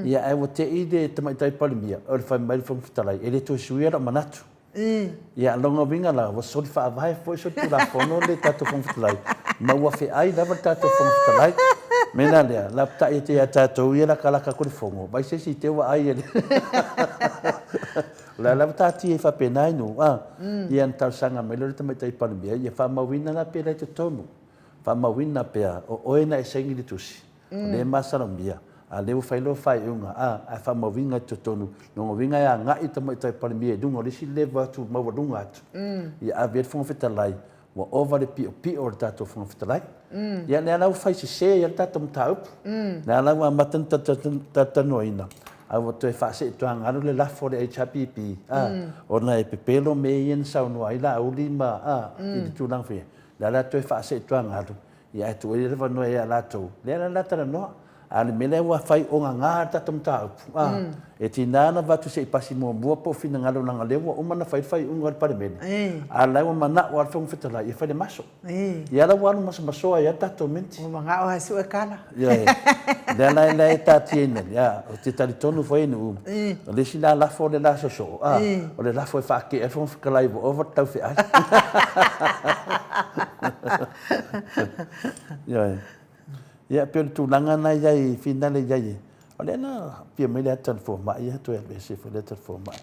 ia e ua teʻi le tamaitai palemia o le faimai le foga fetalai e le tuaisuia lao manatu ia alogaviga la ua soli faavae foi so tulafono le tatou foga fetalai ma ua feʻai lava le tatou foga fetalai mena lea la pataʻi te ia tatou ia lakalaka ko le fogo mai se si te ua ai ele la lava tati e faapena ai nu ia na tausaga mai le tamaitai palemia ia faamauina na pe lai totonu faamauina pea o oe na e saigi le tusi o lē masalomia a le ua failoa faaiʻuga ae faamauiga i totonu logoviga e agaʻi tamaitai palemia e luga o lesi leva atu maualuga atu ia avea le foga fetalai ua ova le piʻopiʻo o le tatou foga fetalai ia le alau faisesē ia le tatou mataupu le alau amata na tatanoina aua toe faaseʻitoaga alu le lafo o le HPP ona e pepelo me ia na saunoa ai laʻauli ma i le tulaga faia le ala toe faaseʻitoaga alu ia e tuai le vanua ia latou lea la talanoa a le mea lea ua fai ogagā le tatou mataupu e tinā na vatu seʻi pasi muamua po finagalo laga lea ua uma na fai le faiʻuga o le palemene a lai ua manaʻo a le foga fetalai ia fai le maso ia la ua alu masomasoa ia le tatou menti
ua magaʻo hasuʻe kala
lea lae e tatiaina ia o te talitonu foi na uma o lesi la lafo o le lasosoo o le lafo e faakea le foga fekalai ua ova tau feʻai ia pe le tulaga na iai fina le iai o lea na pia mai le a talafomai ia toe alese foi le talafomai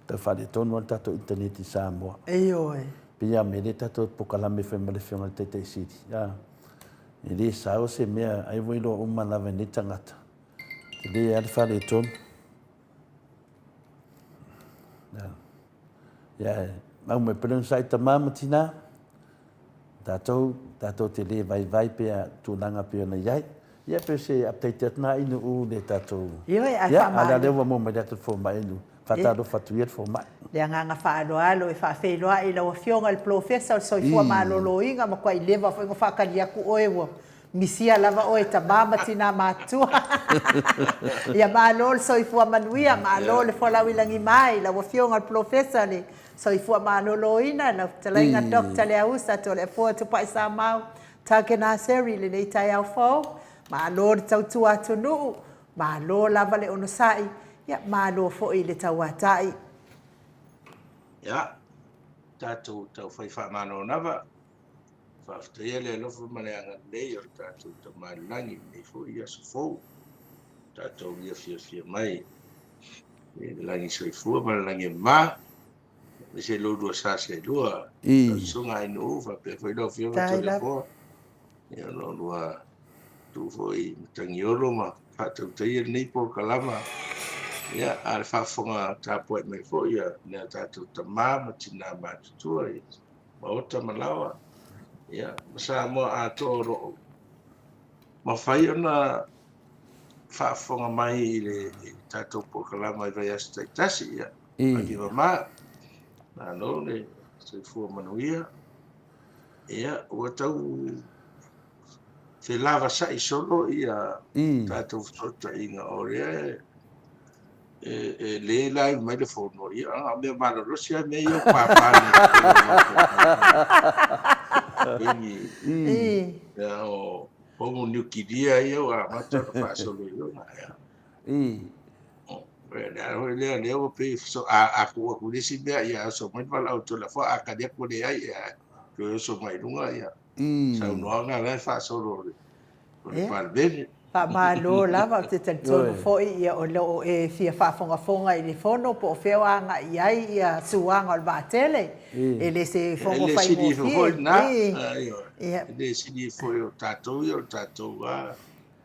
tau faaletonu o le tatou interneti Samoa
oe
pia me le tatou pokalame fai ma le feoga le taitaisili e lē sao se mea ai voi loa uma lava nei tagata te lē a le faaletonu ia mauma e pelena saʻi tamā ma tinā tatou te lē vaivai pea tulaga pe ona iai ia pe se apetaiti atuna ai nuu le tatou
ia
ala lea ua maumai le talafomai nu faatalofa atuia le fomai
le agaga faaloalo e faafeiloaʻi laua fioga le profesa o le soifua malōlōiga ma kuaʻi leva foi go faakali aku oe ua misia lava oe tamā ma tinā matua ia mālō le soifua manuia mālō le folauilagi mai laua fioga le profesa le soifua malōlōina lau talaiga dokta le ausa to le afua tupaʻi samau take Naseri lenei taeao fou mālō le tautua atunuu mālō lava le ono saʻi ia mālō foʻi le tauataʻi
ia tatou tau fai faamālōnava faafetaia le alofa ma le agalelei o le tatou taumalilagi nei foʻi aso fou tatou ia fiafia mai le lagi soifua ma le lagi mamā le se lolua saselua tausuga ai nuu faapea foi loa fioga telefoa ia lolua tu foi tagiolo ma faatautaia lenei polokalama ia a le faafoga tapuai mai foʻi ia lea tatou tamā ma tinā matutua ma ota malawa ia ma Samoa atoʻoloo ma fai ona faafoga mai i le tatou polokalama i vai asa taitasi ia agi mamā nalo le soifua manuia ia ua tau felava saʻi solo ia tatou fesoataʻiga o lea e lē lai mai le fono ia a mea malolosi a mea ia papane ia o homo niukilia ia o amata na faasoloiloga ia lea ua pei akuaku lesi mea ia aso mai valaau tolafoa akaliaku leai ia pe oso mai luga ia Sa unoanga la fa solo le palbene.
Malo lava te tonu foi ia o lo e fia fonga i le fono po feanga iai ia suanga o batele e le se fongo fai mo
foi na
ia
le sidi foi o tatou wa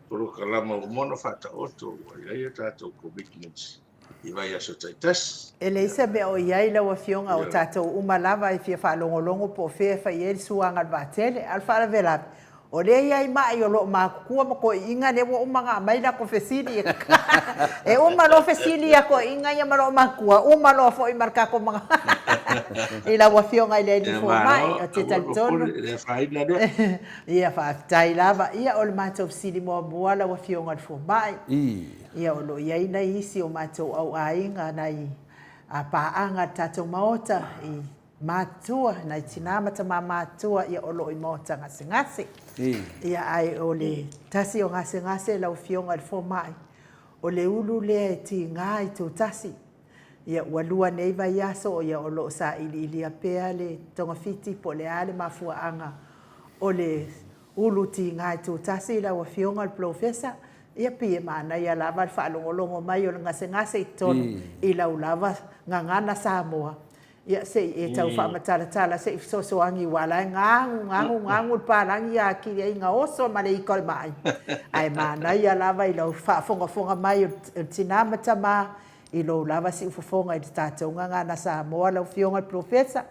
pro kalama o mono fata oto ia tatou commitments i vai aso taitas
e le se be o iai la wa fionga o tatou uma lava e fia fa longo po fe fa ia suanga o batele al fa vela o le iai mai o lo makua mo ko inga le wo umanga mai la ko fesili e uma lo fesili ko inga ia malo makua uma lo fo i marka ko mga i la wa fionga i le di fo mai o te tonu ia fa tai lava ia o le matou fesili mo bua la wa fionga fo mai ia o lo iai na isi o matou au ainga nai a paanga tatou maota i matua na tinama ta matua ia o lo i mota ngase ia ai o le tasi o ngase lau fionga le fo mai o le ulu le ti ngai tu tasi ia walua nei vai aso ia o lo sa ili apea le tonga fiti po le ale mafuaanga o le ulu ti ngai tu tasi lau fionga le profesa ia pie mana ia lava fa longo mai o ngase i tonu i lau lava ngangana Samoa ia se e tau fa matala se so angi wala ngangu palangi a ki ai nga oso ma le ikol mai ai mana ia lava i lo fa fonga mai o tinama tama i lo lava si fonga i tatou ngana Samoa lo fionga profesa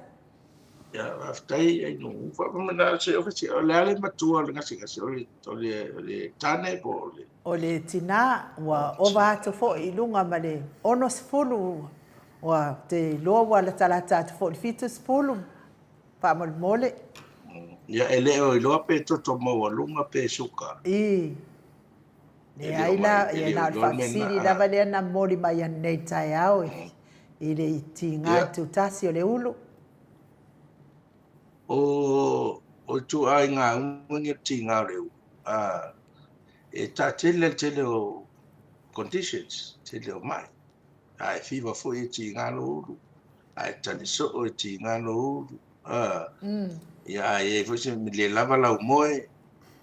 ya aftai ai no fa mana se ofisi o le matua le ngasi o le tane po
o le tina wa ova to fo i lunga male ono sfulu wa te loa wa la talata te fo fitus pulu pa mole
ya ele o loa pe to mo lunga pe suka
ne aila ia na fa siri la vale na moli mai nei tai au i le tinga tu tasi o le ulu
o tu ai nga ngi tinga le e ta tele o conditions tele o mai ai fiva fo e tinga lo ai tani so o tinga lo ya e fo se le lava la moe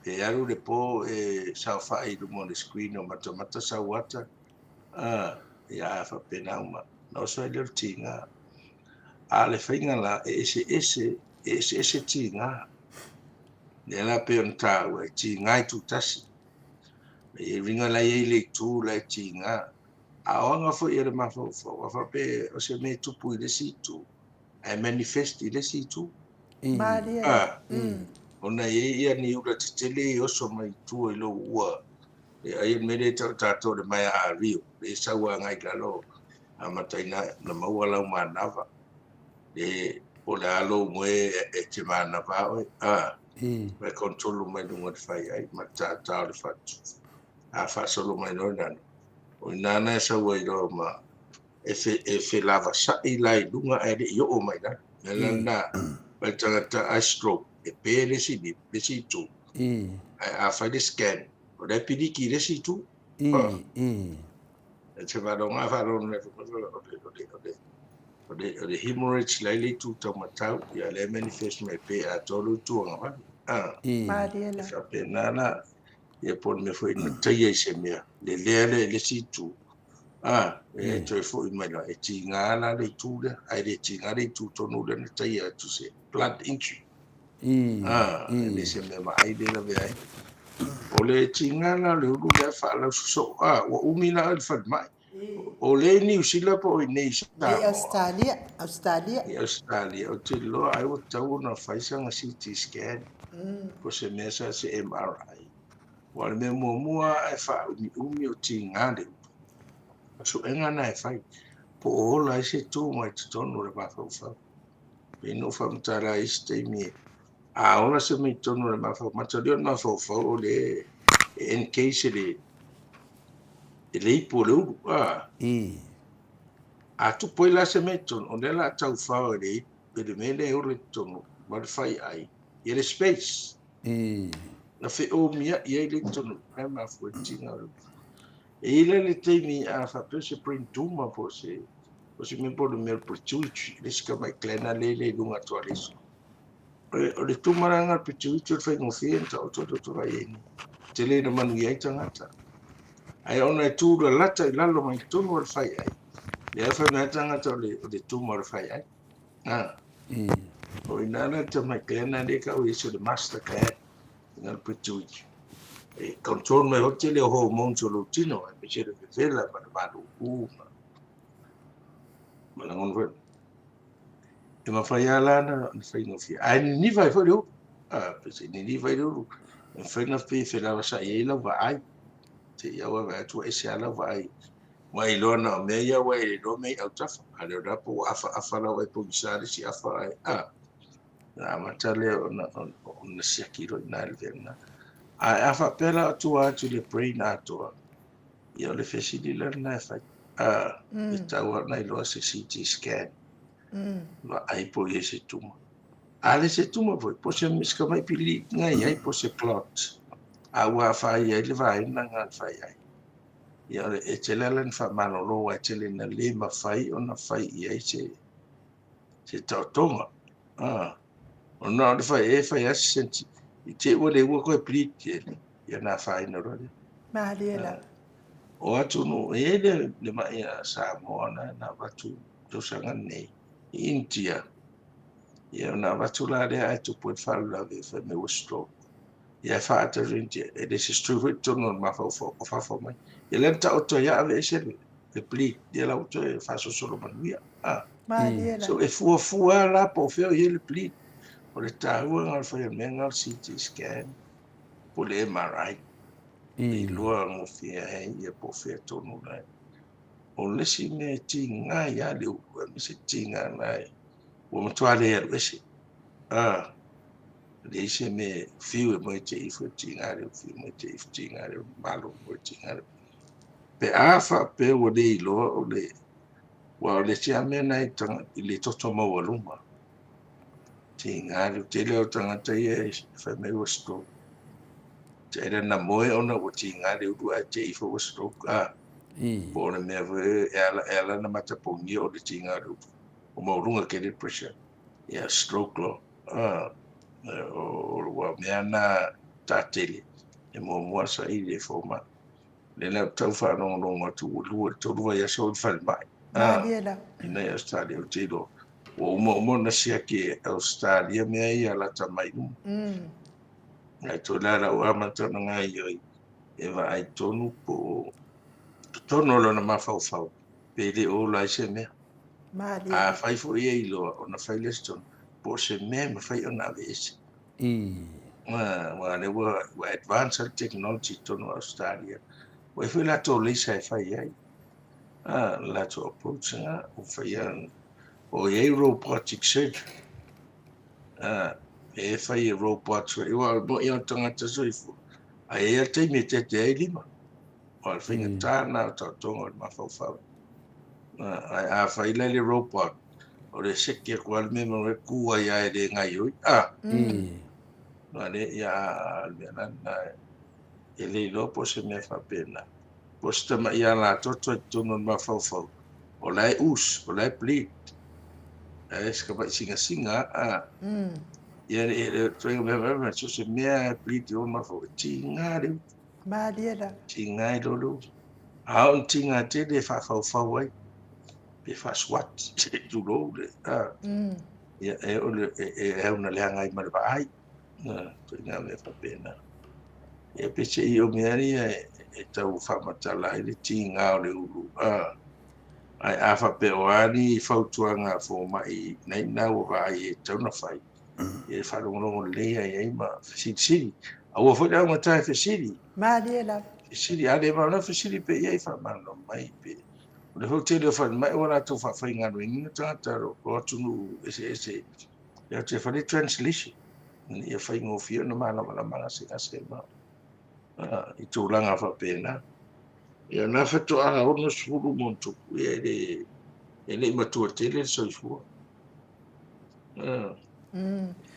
e aru le po e sa fa i mo le screen o mata sa wata ya fa pena uma no so le tinga ale finga la ese tinga le la pe on ta we tinga tu tasi e ringa la le tu la tinga aonga fo ia ma fo fa pe o se me tu pu le situ e manifesti le situ ona ia ni ura tele o so mai tu lo ua e ai me le ta to le mai a rio le sa wa ngai galo amataina na maua la manava e o le alo mo e te mana va me controllo mai lunga fai ai ma ta le fatu a fa solo mai no o nana sa wa ro ma e fe lava sa i lai lunga ai yo o mai na ba ta astro e pele si tu a fa de scan o da pidi ki le si tu e te va longa fa lo ne o de hemorrhage lai tu matau ya le manifest me pe a tolu tu nga
Mariela
fa pe nana e pon me foi na taia se me le si tu e to fo i mai e tinga la le tu ai le tinga le tu tonu le taia tu se blood injury le se me mai de la vai o le tinga la le ulu le fa la so o umina al fa mai o le New Zealand po nei Australia o te lo ai o tau na faisanga CT scan ko se mesa se MRI wale me mua e fa umi o tinga le so enga na e fai po ola se tu mai tonu le ba fa pe no fa mtara este mi a ona se mi tonu le ba fa matari na fa o le en case le ipo le a tu poi la se meton on la tau fa le mele o le tonu ma fai ai e le space na fe o mia e le tonu ma fu tinga e le temi a fa pe se print tuma po se me por me opportunity le ska mai klena le lunga to aleso o le tumaranga pitu itu fai ngofia ta o to vai ni te le na manu ia tangata ai ona tu la lata i lalo mai tonu o fai ai le fa na tangata o le tumor fai ai o inana te mai kena le ka o iso le master ka ngal pitu e control mai hotel le hormone solutino e pe le vela ma malu malangon ven e ma fai ala na fai ngofia ai ni vai foi o pe se ni vai o fai na pe la sa e la vai te ia wa tu e se ala vai mai lo na me ia wa e lo me au tafa ale ra po afa la wa po bisare si afa ai na matale na siakiro na alverna afa pela tu le brain ato ia le fesili la na fa e tau na lo se CT scan ma ai po ye se tuma ale se tuma po se miska mai pili ngai ai po se clot wa fa ia le vai na ngal fa ia ia e telelen fa manolo wa telena le ma fai ona fai ia se tautonga ona le fai e fai asenti i te ua le ua koe pliti ia na fai na role
Maaliela.
o atu no e le mai a Samoa na watu tosanga nei India ia na watu la le ai tu puet fa la ve fa me stroke ia fa ata India e le se stroke tono ma fa mai ia le ta oto ia ave se le pli ia la oto e fa so solo manuia
Maaliela.
so e fua la po feo ia le pli o le tāua ngal whai mengal CT scan po le MRI i lua ngofia hei ia po whea tonu lai o lesi me tinga ia le ua me se tinga nai o matua le alu ese le ise me fiu e moe te ifu tinga le fiu moe te ifu tinga le malo moe tinga le pe afa pe o le iloa o le wa le tia me nai tanga i le toto maua luma tinga le te leo tangata ia e whai me o stroke te era na moe ona o tinga le ua te ifu o stroke po le mea vwe ela na matapongi o le tinga le o maurunga ke le pressure ia stroke lo o wa mea na tatele e mua sa i le foma le na tau whanonga tu o lua to lua ia so whal mai
Maaliela.
ina ia Australia o te lo o mo na sia ke Australia mea ia la tamai ai to la o amatana ngai oi e va ai tonu po tono lo na mafau pe le o la se me
Maaliela.
fai fo ye lo ona fai leston po se me ma fai ona vez wa le wa advanced technology tono Australia wa fai la to le sai fai ai la to approach o fai o ye robotic surgery e fai robot wa bo yo tanga so ifo ai te me te lima o al finga tana to tongo mafau a fai le robot o le seke kual me mo ku ia e le ngai oi no le ia le na ele lo po se me fa pena po sta ma ia la to no ma fau o lai us o lai pli e ska ba singa ia e to me so se me pli o ma fau tinga le
Maaliela.
tinga lo a on tinga te de fa fau ai pe fa swat tu lo le ia e o le e una le ngai ma le ai to nga me fa pena e pe se io mi ari e tau fa matala i le tinga o le ulu ai a fa pe o ani fa tuanga fo mai nei na o vai e tau na fai e fa lo le ai ma si a o fo da ma ta si
Maaliela.
si ale ma na si pe e fa ma no mai pe le hotel o fa mai ora tu fa nga no ni ta o tu no ese ya te fa le translation ni e fa ngofia no ma na ma se ma i tūlanga whapena. Ia nā whatoa ono suru montuku e le matua tele soifua.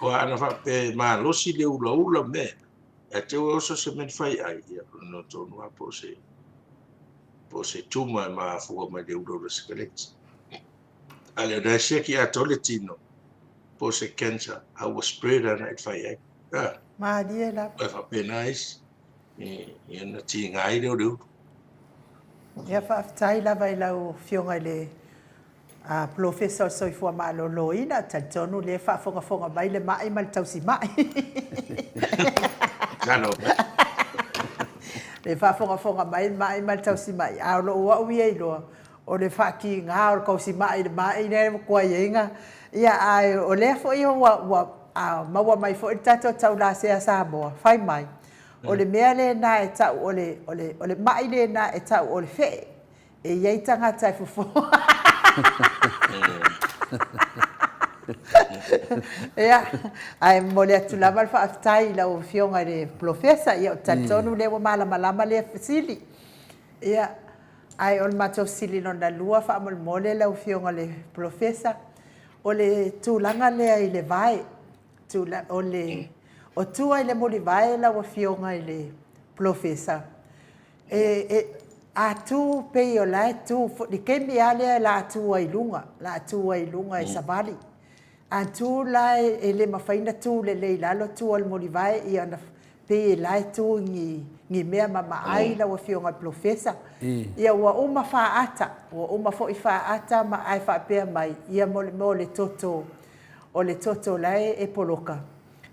O ana whape mā losi le ula me. E te oso se men whai ai ia no tonu a po se tuma e mā fua mai le ula skeleti. Ale da seki a tole tino. pose cancer au was spread na it fai ah
Maria la.
fa penais e na ti ngai do
Ia whaafitai lava I lau fionga le professor soifua maaloloina tatonu le whaafongafonga mai le mai ma le tausi mai.
kano
Le whaafongafonga mai ma le tausi mai. Aolo ua uia iloa o le whaaki ngā o le kausi mai le mai ne kua ienga. Ia ai o le fo i maua mai fo I tato tau la sea Samoa. Whai mai. O le mea le na e tau o le mai le na e tau o le whee. E iei tangata e fufo. Ia, ai mo le atu lava le whaafitai lau fionga le professor. Ia o tatonu le wa malama le fasili. Ia, ai o le matou sili no na lua whaamole lau fionga le professor. O le tūlanga lea I le vai. O tua I le moli vai lau fionga I le professor. A tu pe o lai tu di kemi ale la tu ai lunga e savali a tu lai e le mafaina tu le lalo tu al molivai I ana pe lai tu ni mea mama ai la wa fionga professor ia wa uma fa fo I fa ata ma ai fa pe mai ia mo le toto o le toto lai e poloka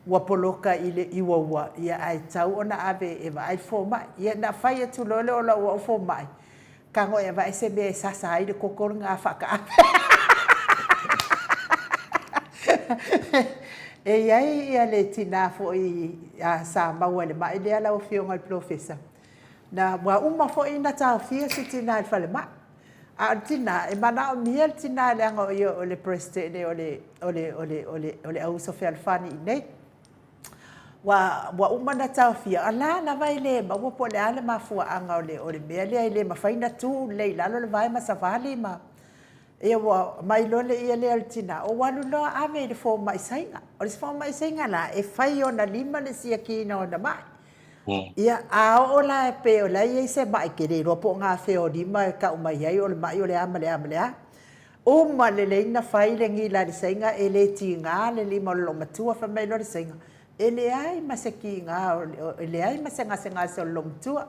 wa poloka I le iwa ia ai tau ona ave e vai fo mai ia na fai tu lole o la wa fo mai kango e vai se be sasa ai de kokor nga fa ka e ia le tina fo I sa maua le mai le ala o fionga al professor na wa uma fo I na ta fia si tina al fale mai a tina e mana o miel tina le anga o le presidente o le au sofe alfani nei wa uma na tau fia ala na vai le ma wo po le ale ma fu anga o le mea le ma faina tu le lalo le vai ma savali ma e wa mai lo le ia le altina o walu lo ave le fo mai sainga o le fo mai sainga la e fai ona lima le sia ki na ona mai ia a o la pe o la ia se mai ke le ro po nga fe o lima ka o mai ai o le mai o le amale o ma le na fai le ngi la le sainga e le tinga le lima lo matua fa mai lo le sainga ele ai masaki nga ele ai masenga se long tua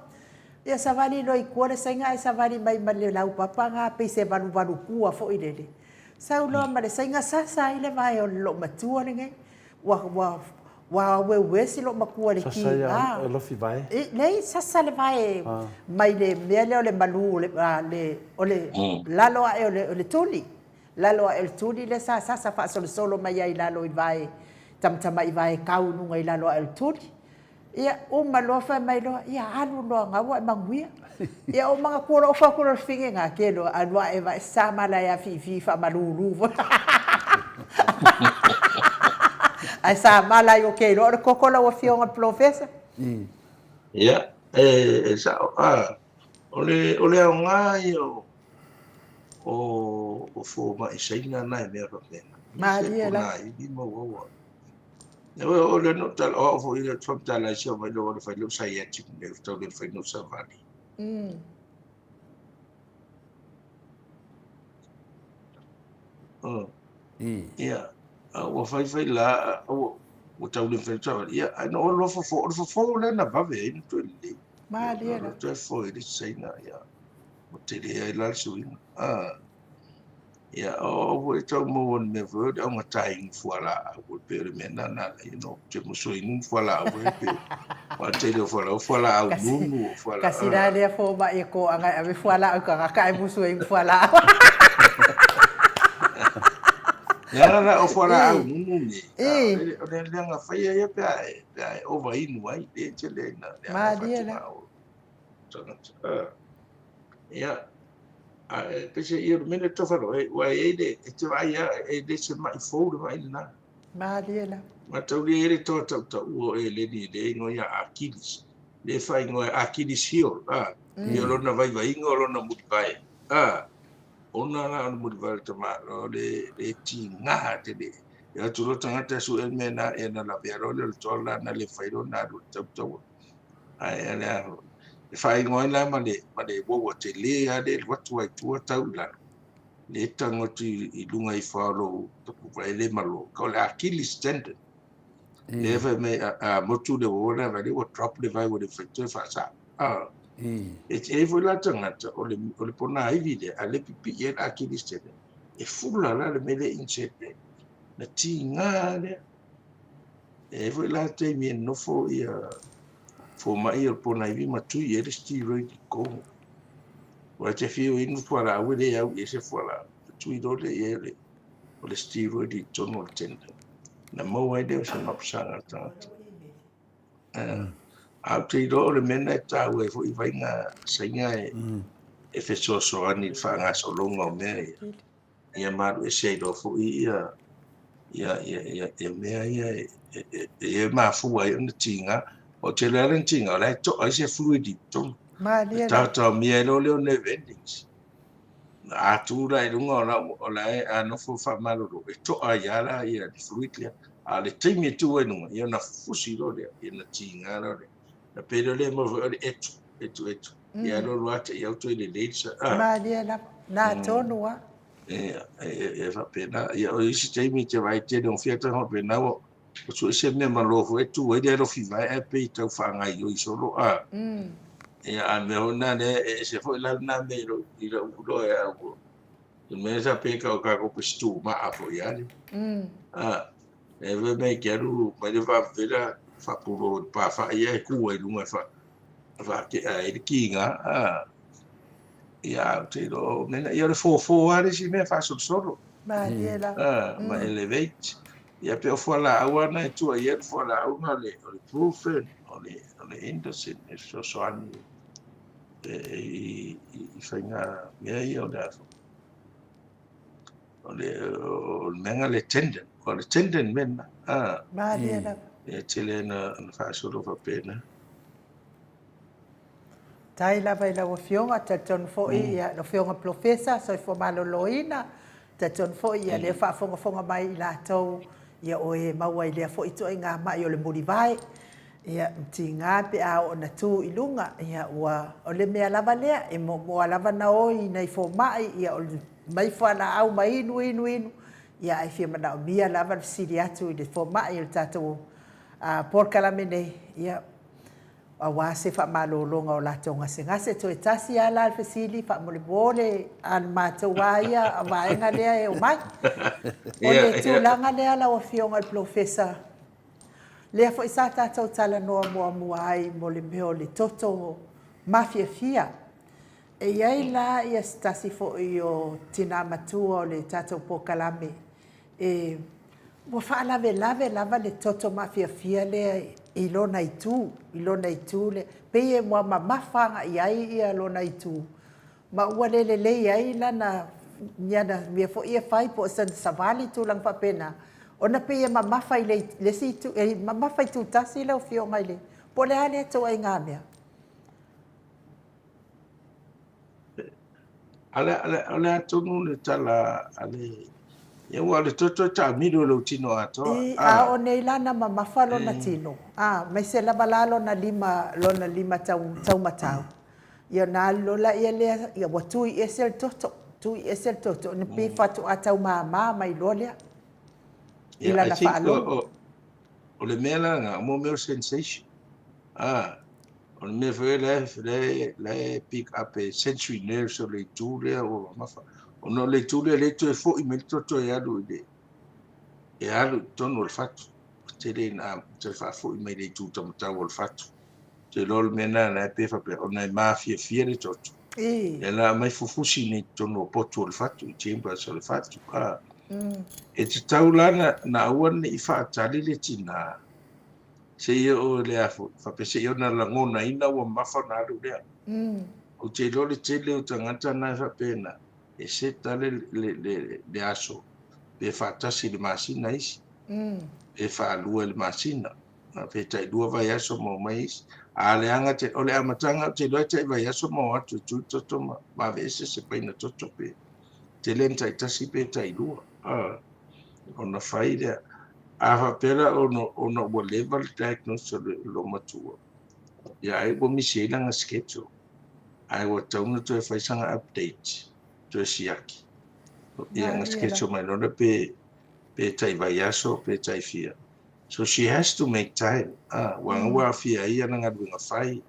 ia savali lo I kuore sainga e savali mai male lau papa nga pe se valu kua fo ilele sau lo ma le sainga sasa ile vai o lo matua nge wa we si lo makua le ki
sasa lo fi vai
le sasa le vai mai le mele o le malu le lalo o le tuli lalo el tuli le sasa fa solo mai ai lalo I vai tamtama I vai kau nunga I lalo el tuli ia o malofa mai lo ia alu lo nga wa manguia ia o mga kura o fa kura finge nga kelo alwa e vai sama la ya fi fa malulu ai sa mala yo kelo o kokola o fionga professor
ia sa ole nga yo o fo ma isaina na me ro
Maria la
I mo o le no tal o fo I le from tal I so mai lo fa lo sai e ti le to le fa no sa vali ia o fai la o tau le fa so ia no lo fo le na va ve in to le
Maria la
to fo I sai na ia o te le la suina ia o tau mo on me vod o matai fuala o pe me na te mo so in fuala o pe o te le fuala o nunu fuala
kasira le fo ba e ko anga ave fuala o ka e musu e fuala
ya o fuala o nunu ni o le nga fai ia pe o vai nu ai te le na
Maria la
ia pese ia mene to faro wa ele te vai ele se mai fo mai na
Maria la
ma tau le to o ele ni le no ya akilis le fai no akilis hio io lo na vai ngo lo na muti vai ona na muti vai te ma le ti nga te le ya tu lo tanga te su el mena e na la pero le to la na le fai lo na to ai ala fai ngoi la ma le wo te le a le watu ai tu tau la le tangotu I lunga I whaaro tapu vai le malo ka le Achilles tendon le fa me a motu le wona va le drop le vai wo le fetoi fa sa e foi la tangata o le pona ai vide a le pipi e Achilles tendon e fula la le mele inchete na tinga le e foi la te mi no fo ia fo mai o pona I vi matu e le steroid ko wa te fio inu fora a wele au e se fora tu I dole e le o le steroid I tono tendon na mau ai deo se mapusanga tangata a te do le mena e tau e fo I vainga sainga e fe so ani whanga so longa o mea ia maru e se do fo ia mea ia e mafua I ona tinga o te leren tinga o lai to ai se fluidi to e tau mea lo leo ne vendings a tura I lunga o lai a no fo fa maloro e to ai ala ia di fluid a le taimi tu e nunga ia na fusi lo le ia na tinga lo le na pero le mo o le etu ia lo luate ia to le leitsa
na tonua
e fa pena ia o isi taimi te vai te no fiata ho pena o so se me malo fo etu e lo fi vai e pe tau fa ngai o isolo ia a me ona le se fo la na me lo I lo e o me sa pe ka ko pistu ma a fo ia e ve me quero mas ele vai ver fa puro pa fa ia ku e lunga fa ke e kinga ia te do mena ia le fo ari si me fa solo
ma
elevate ia pe fo la awana tu ia fo la una le profen le Anderson e so ani I fainga ia ia o menga le tendon mena e tele na fa solo fa pena
tai lava I laua fionga te ton fo ia no fionga profesa so fo maloloina te ton fo ia le fa fonga mai I latou ia o e maua I le fo I to inga mai o le muri vai ia tinga pe a o na tu I lunga ia ua o le mea lava lea e mo lava na oi nei fo mai ia o mai fa na au mai inu ia ai fia mana o mia lava siri atu I le fo mai o tatou por kalamene ia a wase fa malolonga o latou ngase to tasi ala al fasili fa mole al matawaia a vaenga lea e o mai o le tulanga lea la o fionga al professor lea fo isa tatou tala noa mua ai mo le meo le toto mafia fia e iai la ia stasi fo I o tina matua o le tatou pokalame e mo fa lave lava le toto mafia fia lea I lona itu le pe e mo mafanga iai ia lona itu ma ua le iai lana niana me fo ia fai po san savali tu lang fa pena ona pe e mafa I le si tu e mafa tu tasi le fio mai le po le ale to ai ngamea
ale atonu le tala ale ia ua le toto tamilo lo tino atoa
a o nei lana mafa lona tino mai se lava la lona lima tau matau ia na lola ia lea ia ua tui esel toto na pe fatu atau mama mai lolea
I lana fa'alogo o le mea langa mo meo sensation o le mea fwe le pick up a sensory nerve so le tūlea o mafa o no le tūlea le tu e fo I me toto e alu tono o le fatu te le na te fa fo I me le tū tamatau o le fatu te lol mena na pe fa pe ona mafia fia le toto e la mai fufusi ni tono potu o le fatu I chamber so le fatu e te taulana na awan I whaatali le tina se ia o le afo whapese ia na langona ina ua mafa na alu lea o te lole tele o tangata na whapena e se tale le aso pe whaatasi le masina isi pe whaalua le masina pe tai lua vai aso mo mai isi a le anga te o le amatanga te loa tai vai aso mo atu tu toto ma vese se paina toto pe te lenta I tasi pe tai lua ona fai lea a hapera ona ua level diagnosis lo matua ia ai ua misi langa schedule ai ua tauna to e faisanga update to e siaki Ia nga sketch mai no pe tai vai aso pe tai fia. So she has to make time. Wanga fia ia na ngadu fai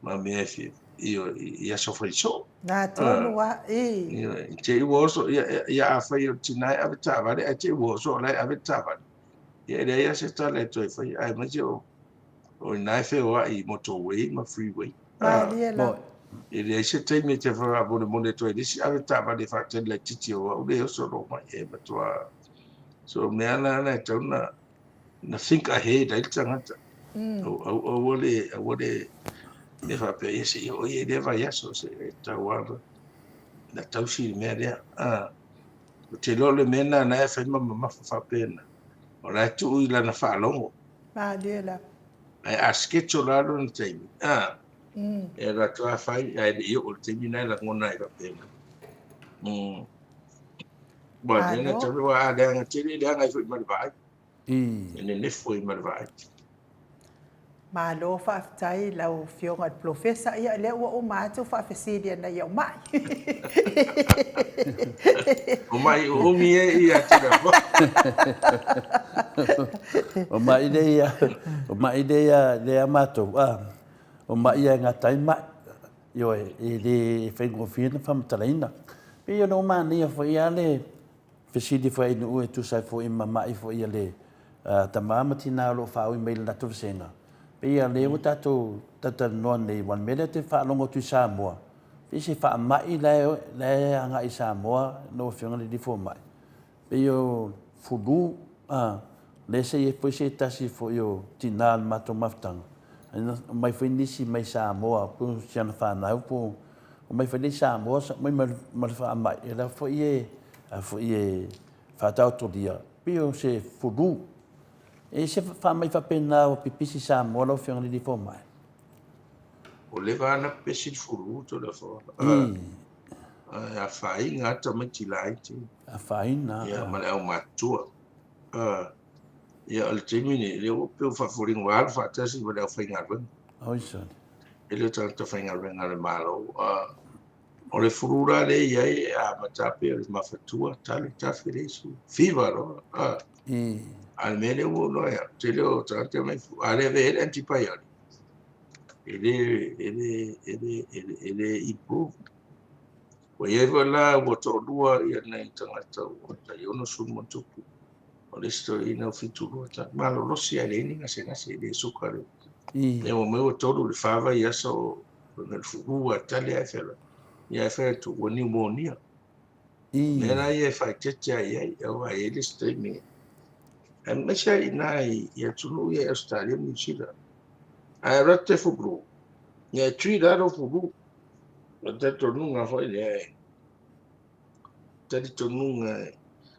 ma me fia. Ia so fai so.
Nā tonu wa
Te woso ia a fai o tinai ave tavale a te woso lai ave tavale. Ia ia se tale toi fai ai ma o nai fe o I motorway ma freeway.
Maliela.
Ele se te me te fa abone mone toi disi ave tavale fa te le titi o le so ro mai e matua. So me ana na tona na think ahead ai tangata. O wole e fa pe ese o e de va yaso se tawa na tausi me rea. Te lole mena na e fa mama fa pena. Ora tu ila na fa longo.
Maliela.
Ai a sketcho la no time. E la tua fai ai de o te mina la ngona e fa pena. Bo ne te wa a ga te le nga i fu ma vai. Ne foi ma vai.
Ma lo whaafitai lau whionga profesa ia lea ua o mātou whaafesidia na iau mai.
O mai o mi e ia tira po.
O mai idea lea mātou. O mai ia ngā tai mai. Io e le whaingo whina whamatalaina. Pe ia no mania fo ia le fesidi fo inu ue tu sai fo ima mai fo ia le tamama tina lo whau i meila na tuwsenga. Ia leo tatou tata noa nei wan mele te whaalongo tu Samoa. Pe se wha mai le anga I Samoa no whionga li fo mai. Pe yo fulu le se e poe se tasi fo yo tinal mato maftanga. Mai foi nisi mai Samoa po siana whanau po mai foi nisi Samoa mai wha mai. E la fo ie whatau to dia. Pe yo se fulu e se fa mai fa pena o pipisi Samoa lo fianga li fo mai.
O le vana pesi furu to da fo. A fai ngata mai tilaiti.
A fai na.
Ia ma au matua. Ia al temini le o pe fa furing wal fa tasi va da fai ngarwen.
Oi son.
Ele tanta fai ngarwen ale malo. O le furura le ia a matape le mafatua tali tafire su. Fiva lo. Almene wo no ya tele o trate mai ale ve antipayari ele improve o yevo la wo to dua ya na tangata o ta yo no sun mo tupu o le sto ina fitu ta malo lo si ale ni ngase le sukare e o meu todo le fava ya so nel fu tale a fela ya fa tu o pneumonia nera ye fa checha ya o ele streaming. And mesha inai ya tunu ya Australia New Zealand. Ai rate fubru. Ya tui raro fubru. Te tonunga hoi le. Te tonunga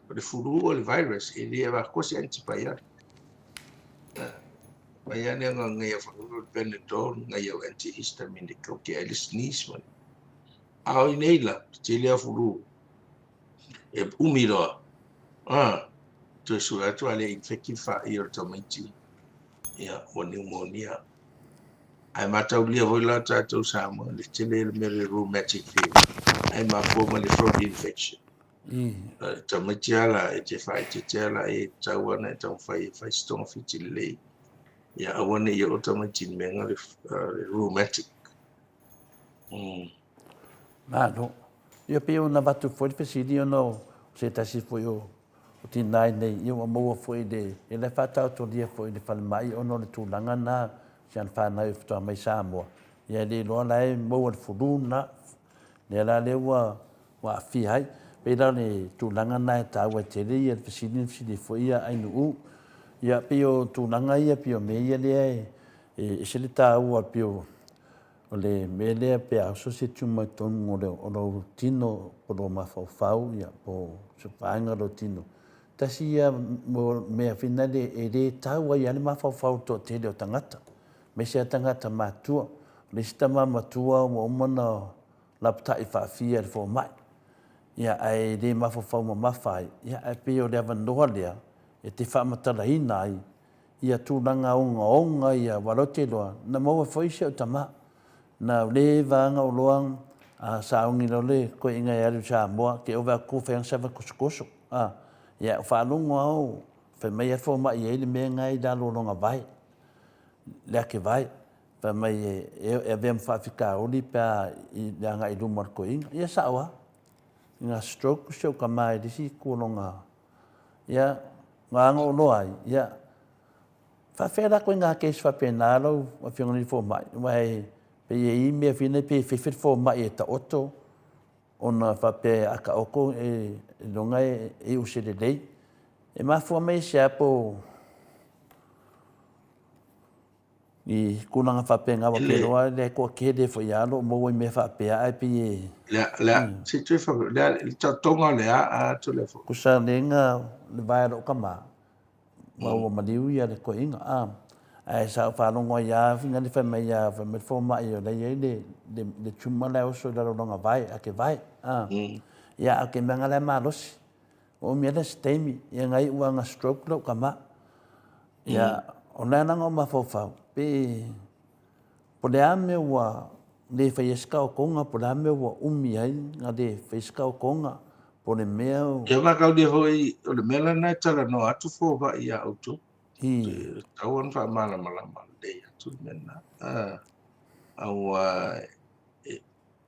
le fubru o le virus e le va kosi antipaya. Maya ne nga ya fubru Benetton nga ya antihistamine ko ke ele sneeze man. Au inela te le fubru. E umiro. To sura to ale infective fa ear to menti ya o pneumonia ai mata ulia voila to sama le tele mere rheumatic fever ai ma forma le throat infection to menti ala e te ala e tawana to fai stone fitile ya awone ye automatic menga le rheumatic
no ia pe ona vatu foi fesidi no se tasi foi o tinai nei ia mo foi de ele fatau to dia foi de fal mai ono le tulanga na sian fa na to mai Samoa ia le lo lai mo fuduna ne la le wa fi hai pe la le tulanga na ta wa tele ia fesidi foi ia ai no ia pe o tulanga ia pe o me ia le e se le ta wa pe o le mele pe a so se tuma ton o tino po lo mafau ia po se panga lo tino tasi ia me fina le tau ia le mafau to te le tangata me se tangata matua le stama matua mo mona lapta I fa fia fo mai ia ai le mafau mo mafai ia ai pe o le vandoa le e te fa matala ina ia tu langa onga ia walote loa na mo foi se tama na le vanga o loang sa ungi no le ko inga ya Samoa ke ova ku fe sa va kusukusu ya fa no ngau fe mai ya fo mai ele me ngai da lo nga vai le ke vai fa mai e vem fa fica o li pa i da ngai du mar ko inga ya sa wa nga stroke so ka mai di si ku no nga ya nga ngo no ai ya fa fe da ko nga ke fa penalo o fi ngi fo mai mai pe i me fine pe fit fo mai ta oto ona fa pe aka oko e longa e o se de dei e ma fo mai se po i kuna fa pe nga wa ke roa le ko ke de fo ya lo mo me fa pe ai pe
la si tu fa la ta tonga le a tu le fo
ku sa le nga le vai ro kama wa o ma diu ya le ko inga ai sa fa no ngo ya finga le fa mai ya fa me fo mai yo le de chuma le o so da lo nga vai a ke vai ya a ke manga le malos o me le stemi ya ngai wa nga stroke lo kama ya ona na ngo ma fo fa pe po le ame wa le fa yeska o konga po le ame wa umi ai nga de fa yeska o konga po le mea
ya ma ka de hoi o le mela na tala no atu fo va ia auto tauan fa mala de atu mena au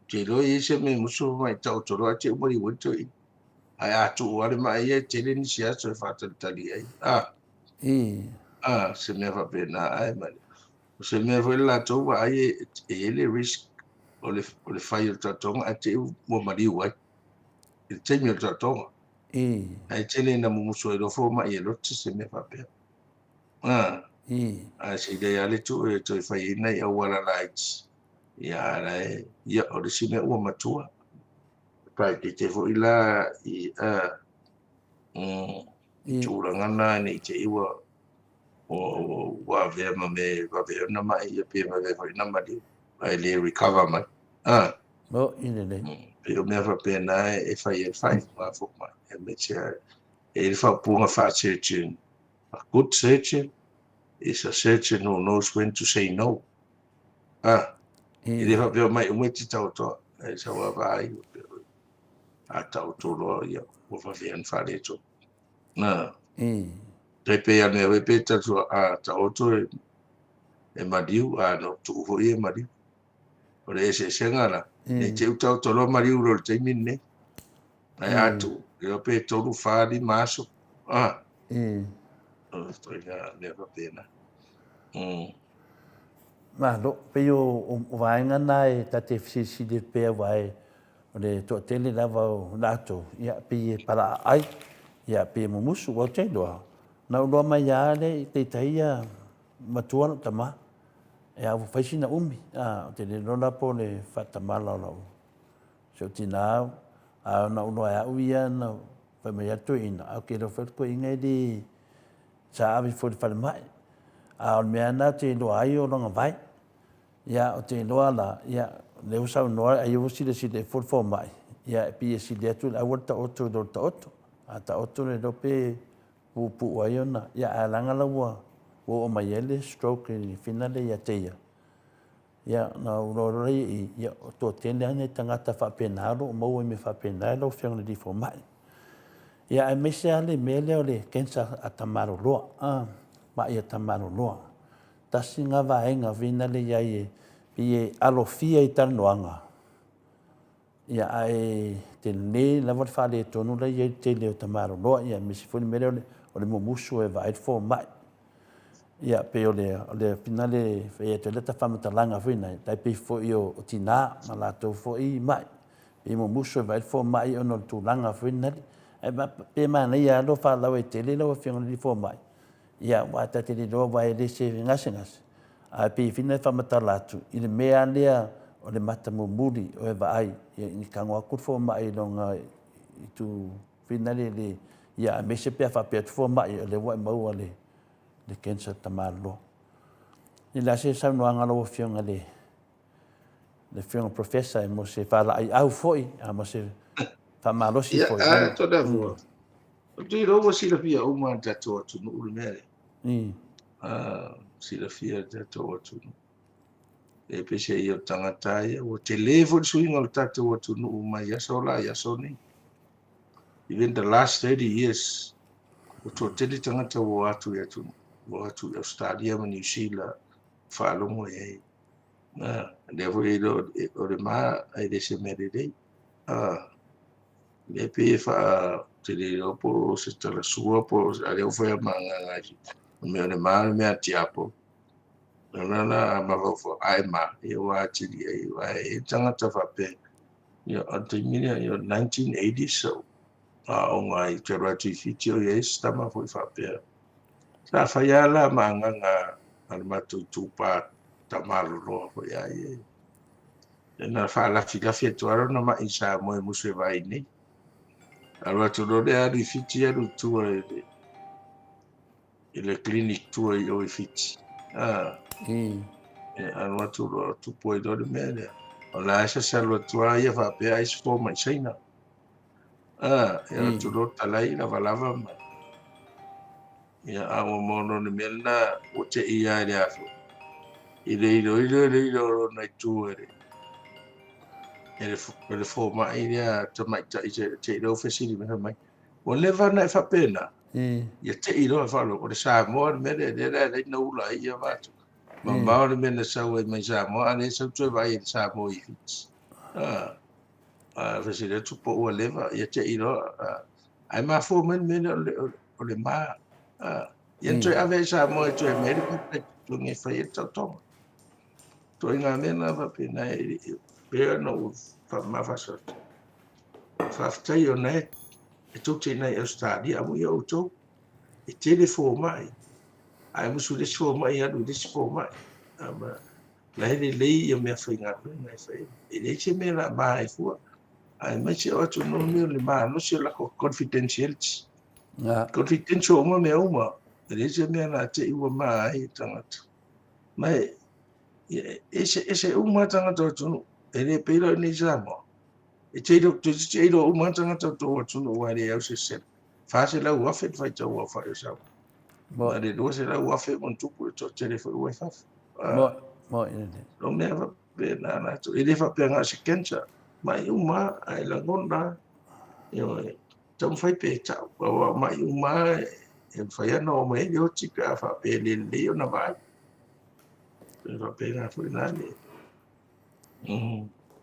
ke lo i se me musu mai tau to ro che mo ri woto i ai atu o le mai e te ni sia so fa tali ai se me va pena ai mai se me va la to va ai e le risk o le fai o tatonga a te mo mari wa il te mi o tatonga ai te ne na mo musu e lo fo mai e lo se me va pe se de ale tu e to fai nei a wala lights ya lai ya o le sine o matua pai te fo ila i tūrangana nei te iwa o wawea ma me wawea na mai ia pe ma wawea na mari ai le recover mai
no ine nei
pe o mea wapea na e whai ma fo mai e me tia e le whapunga wha searching a good searching is a searcher who knows when to say no e le whapea mai ume ti tau toa e sa wawai a tau tolo ia o wawea wha le to Pepe ane we pe tatu a ta oto e mariu a no tu ho e mariu. O le se sengala ne te uta to lo mariu ro te minne. Ai atu e pe tolu fadi maso. To ina ne va pena.
ma lo pe o vai ngana e ta te si de pe vai o le to tele la va nato ia pe para ai ia pe mo musu o te do na lo mai ya le te taia matua tama e a fa sina umi te le no po le fata mala lo so tina a na no ya uia na fa me ya to ina a ke lo fa ko inga di sa vi fo fa mai a me ana te lo ai o no vai ya o te loa la ya le usa no ai o si de fo mai ya pi si de tu a volta otto do otto ata otto le do pe pu ai ona ya alanga la o mai ele stroke ni finale ya te ya na no rei ya to tende ane tangata fa penalo mo me fa penalo fiang di fo mai ya ai me se ale mele ole kensa atamaro lo ma ia tamaro lo tasinga vaenga vina le ia e pie alofia i tanoanga ia ai te ne lava fa le tonu le ia te le tamaro lo ia me se foi mele ole mo musu e vai fo mai ia pe ole finale fe te leta fa matalanga fina dai pe fo io tina ma la to fo i mai e mo musu e vai fo mai ono tu langa fina e ba pe mana ia lo fa la te le lo fi ngli fo mai ia wa ta te do vai le se ngasingas a pe fina fa matalatu ile mea lea o le mata mo muri o e vai ni kango ku fo mai longa i tu finale le ia me se pe fa pe fo mai le wa mo le kensa tamalo ni la se sa no anga lo fianga le fianga professor e mo se fala ai au foi a mo se fa malo si foi
to da vo tu ro mo si la fia o ma ta to no u mele si la fia ta to e pese i o tangata ia, o te levo le suinga o tātou o tunu mai aso la aso ni. Even the last 30 years, o tō tele tangata o atu ia tunu, o atu i Australia ma New Zealand, whaalongo e hei. Levo e o le maa, ai le se mere rei. Le pe fa te le opo se tala sua po, a leo whea maanga ngai. Me o le maa me a tiapo. Nana mavofo ai ma e wa tili e wa e tangata whape ia antimina ia 1980 so o ngai te ratu fiti o e stama foi whape sa whaia la maanga ngā almatu tupa tamalo roa foi ai e na whaala whilafi atuaro na mai sa moe musu e vai nei almatu rode ari fiti aru tua e le clinic tua i o e fiti anu tu tu poi do de mele ola esa salwa tua ia fa pe ai spo mai saina ia tu do talai na valava ma ia amo mono ne melna o te ia ia afu ile na tu ele fo mai ia te mai te do fesili me mai o leva na fa pena ia te iro fa lo o sa mo mele de no la ia va ma le mena sa we mai sa mo ane sa tu vai sa mo I fit fesi le tu po o leva ia te iro ai ma fo men o le ma ia tu ave sa mo tu me le tu nge fa ia to to inga mena va pena pe no fa ma fa so fa sta io ne e tu te nei Australia mo ia to e telefo mai ai mo su le so mai ia du fo mai la hele lei ia mea whainga mai whai. E lei se mea la Maleifua. Ai mai se atu no mea le maa no se lako confidentiality. Confidential uma mea uma. E lei se mea la te iwa maa ai tangata. Mai, ese uma tangata atunu. E le peira ni Samoa. E te iro uma tangata atunu wale au se sena. Fase la uafe fai tau ua whai o sau. Ma le doa se la uafe mon tupu e to telefo ua whafu.
Mo ina.
No never been na to ele fa pe nga se kencha mai uma ai la gonda yo tom fai pe cha wa mai uma e fa no mai yo chica fa pe le yo na vai fa pe na foi na le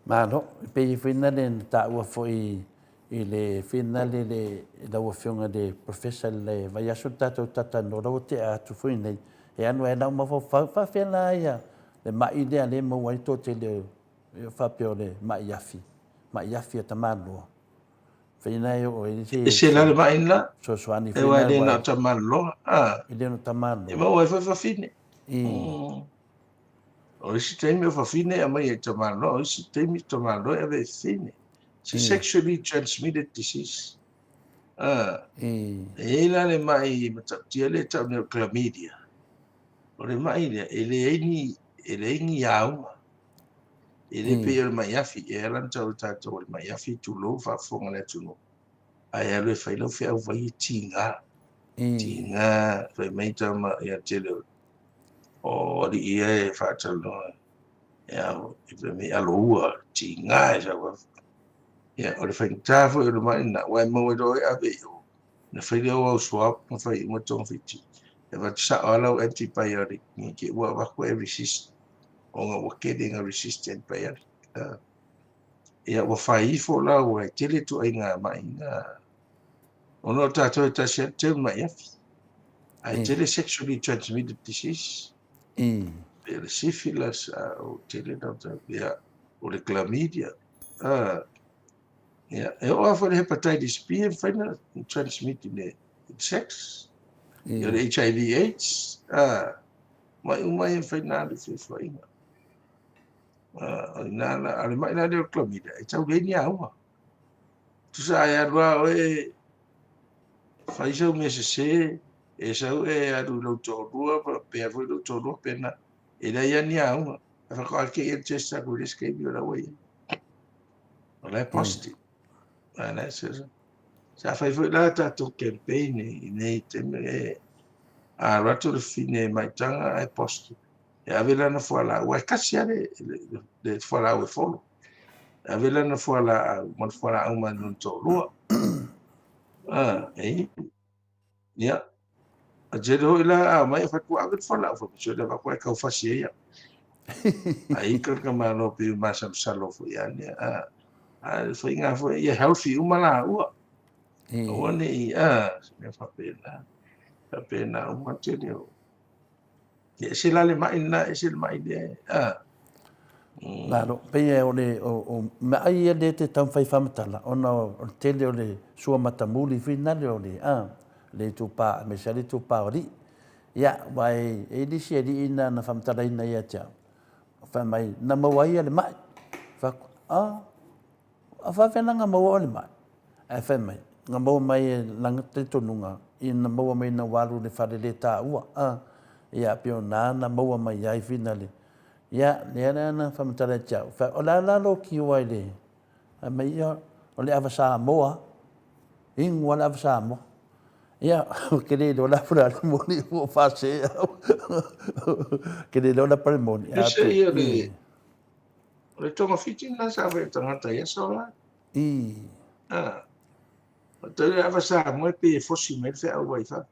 Ma no pe fina le ta ua foi I le fina le da ua fionga de professor le vai aso tata no ro te atu foi nei e anu e na ma fa fina ia le mai le ale mo wai to te le fa pio le mai yafi ta malo fina yo e
se la le mai la
so swani
e wa le na ta malo
ile no ta malo
e mo fa fine o si te mi fa fine a mai ta malo o si te mi ta malo e ve fine it's a sexually transmitted disease e la le mai mata tia le ta no chlamydia o le mai le ele ni au ele pe el mai afi eran tau tau el mai afi tu lo fa fonga le tu no ai alo fa lo fa vai tinga fa mai ta ma ya tele o di e fa tau no ya e me alo tinga ja wa ya o le fa ta fo el mai na wa mo do e ave yo na fa lo swap na fa mo tong fiti e va sa ala antibiotic ni ke wa ko resist o nga wakede nga resistant pa yan. Ia wa fai fo la wa tele tu ai nga mai nga. Ono tato ta se te mai afi. Ai tele sexually transmitted disease. Le syphilis o tele data ia o le chlamydia. Ia e o fa le hepatitis B e fa transmitted in sex. Ia le HIV AIDS. Mai umai fa na le fa ina. Na ale mai na le chlamydia e tau le ni au tu sa ya roa e fai so me se e sa e adu lo to roa pe fu lo to roa pena e la ya ni au fa ko ke e testa ko le ske bi la we ola posti ana sa fai fu la ta to campaign nei te me a rato le fine mai tanga e posti Ya vela na fuala wa kasi ale de fuala we folo. Ya vela na fuala mon fuala au man non to lua. Ya. Ajero ila mai fa ku avet fuala fo so de va ku ka fasi ya. Ai ka malo pe masam salo fo ya ne fo inga fo ya healthy umala ua. Wani ne fa pena uma tele. Ya sila le mai na sila mai de
Lalo, pea o mai e le te tam fai whamatala, ona o tele o le sua matamuli finale o le tupa, me sari tupa o ri. Ia, wai, e lisi e ri ina na whamatala ina ia tia. Whai mai, na mawai ale mai. A whawhena ngā maua o le mai. E whai mai, ngā maua mai e langa te tonunga, i na maua mai na waru le whare le tā ua. Ia, pio na maua mai ai finale. Ya, nera na famatara chau. Fa ola la lo ki wai le. Mai ia o le ava Samoa. In wala ava Samoa. Ya, ke le do la pra mo ni mo fa se. Ke le do la pra mo ni.
Ya se ia le tonga fiti na sa ve tangata ia so la. Te le ava Samoa pe fosi me fe au wai fa.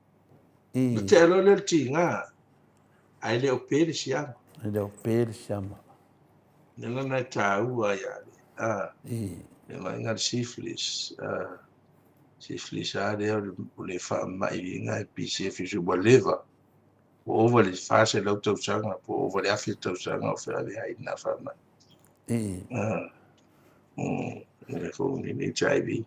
Te alo le tinga. Ai le o pe le sia.
Le o pe le sia.
Nela na taua ya nela ngal syphilis syphilis o le fa mai nga PCF ju boleva o over le fase lo to sanga po over le afi to sanga o fa le ai na fa mai le fo ni HIV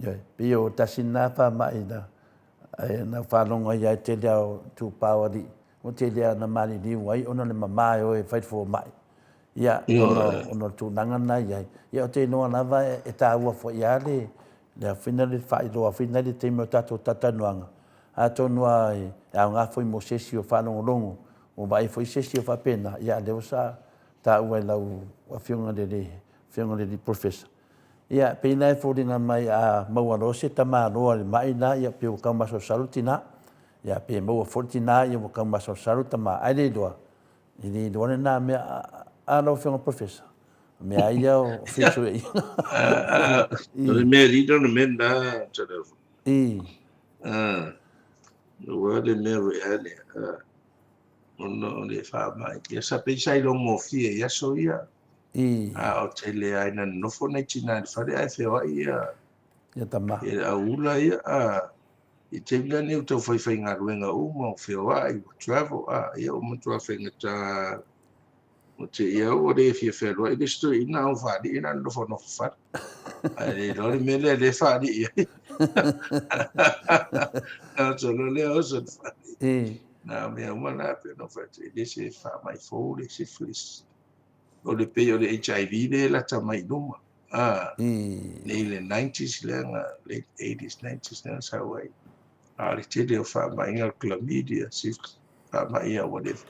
ya pio tasina fa mai na fa longa ya te le tu pawari o te le na mali ni wai ona le mama o e fight for mai. Ya, ono tunanga na ia. Ia o te noa lava e tā ua fo ia le whina le whai loa, whina le te mo tato tatanuanga. A tō noa e au ngā fwoi mo sesi o whanongorongo, o vai fwoi sesi o whapena, ia leo sa tā ua e lau a whiunga le professor. Ia, pēna e fōringa mai a maua rose ta maa roa le mai na, ia pēo kau maso sarutina, ia pē maua fortina, ia kau maso saruta maa aile doa. Ini doa na mea alo fiona professor. Me aia o fisu e.
Le me lido no me na tada. No wale me reale. Ono le fa mai. Ya sa pe sai lo mo fie ya so ia. O tele ai na no fo na china fa ai fe wa ia.
Ya tama.
Ya ula ia I te mea ni uto fai ngā ruenga uma o whia ai travel ia o matua whaingata o te ia o re fia whērua i le sto ina o whaari ina nofo whara ai le lori mele le whaari ia nā tolo le o son whaari nā mea umana pe no whaate le se wha mai fō le se flis o le pe o le HIV le lata mai numa nei le 90s le late 80s 90s le sa wai le tele o whaamainga o chlamydia, syphilis, whaamainga o whatever.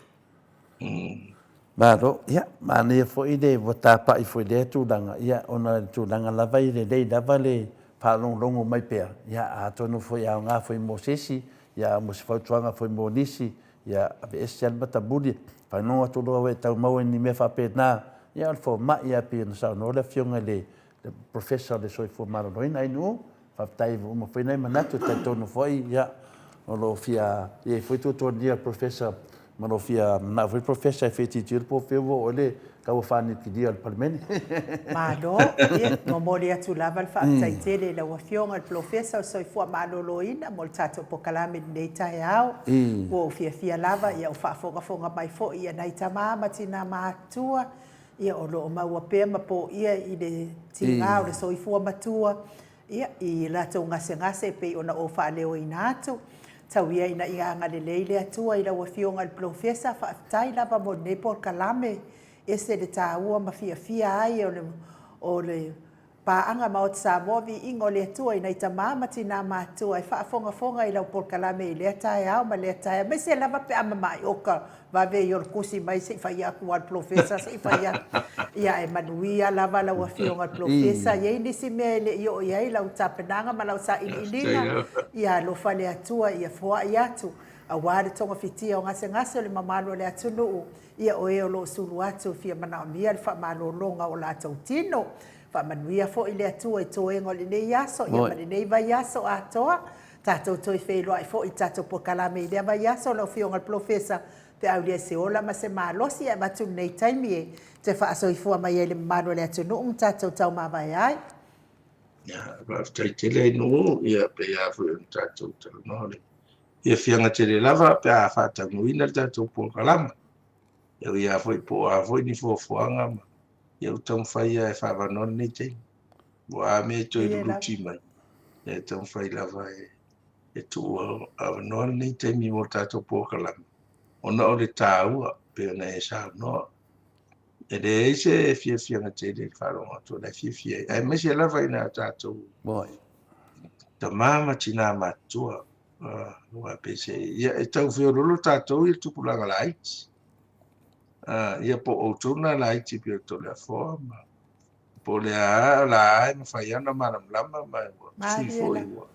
Maro, ia, mane fo i le o tāpa i fo i le tūranga, ia, ona tūranga lava i le lei lava le whalongongo mai pēr. Ia, a tonu fo i au ngā fo i mo sesi, ia, mo se whautuanga fo i mo nisi, ia, ave esi alba taburi, whanonga tūroa we tau maua ni me whape nā, ia, fo ma ia pēr na sao, no le fionga le professor le soi fo maro noina inu, whaftai uma whainai manatu tai tonu foi, ia, o lo fia, ia, foi tūtua dia professor, ma lo fia, na foi professor e wheti tira po whio o le, kau whani ki dia al parmeni.
Ma lo, ia, mo mori atu lava le whaatai tere, la wafionga le professor, o soi fua malolo ina, mo le tato po kalame nei tae au, o fia lava, ia, o whaafonga mai fo, ia, nei tamama tina mātua, ia, o lo o maua pēma po, ia, i le tingau, le soi fua matua, ia I lato ngase pe ona o whaleo I nātu. Tau ia ina ianga le leile atua I la wafionga le profesa whaatai lava mo Nepal Kalame. Ese le tāua mawhia ai o le paanga ma o te Samoa vi ingo le atua ina I ta mamati nā mātua I whaafonga I la Nepal Kalame I le atai au ma le atai. Me se lava pe ama mai oka vave I or kusi mai se whai aku al profesa se whai ia e manuia lava la wafionga al profesa. Ia nisi mea le I o iai lau tapenanga ma lau sa ininga. Ia lo fale atua ia fua I atu. Awa le tonga fitia o ngase o le mamalo le atunu ia o e o lo sulu atu fia mana o mia le whamalolonga o la tau tino. Whamanuia fo i le atua i toenga le nei aso, ia mani nei vai aso atoa. Tātou toi wheloa i fo i tātou po kalame i lea vai aso lau fionga le profesa pe au lea se ola ma se malosi e matu nei taimi e te whaaso i fua mai e le mamalo le atunu tātou tau mawai ai.
Ia, tai tele no, ia pe ia fo i tātou tau nore. Ia fianga tele lava pe a whātanguina le tātou po kalama. Ia fo i po a fo i ni fuafuanga ma. Ia utang whaia e whawanon nei te. Wa me toi luluti mai. Ia utang whai lava e tu a non nei te mi mo tātou po kalama. Ona o le tāua pe ona e sa no. E le se fianga tele wharonga to la fia. Ai me se lava ina tātou. Ta mama tina matua. Wa pe se ia e tau fio lolo tātou i tupulanga laiti. Ia po o tuna laiti pe to le forma. Po le a la ai ma fai ana malam lama ma si fo i wa.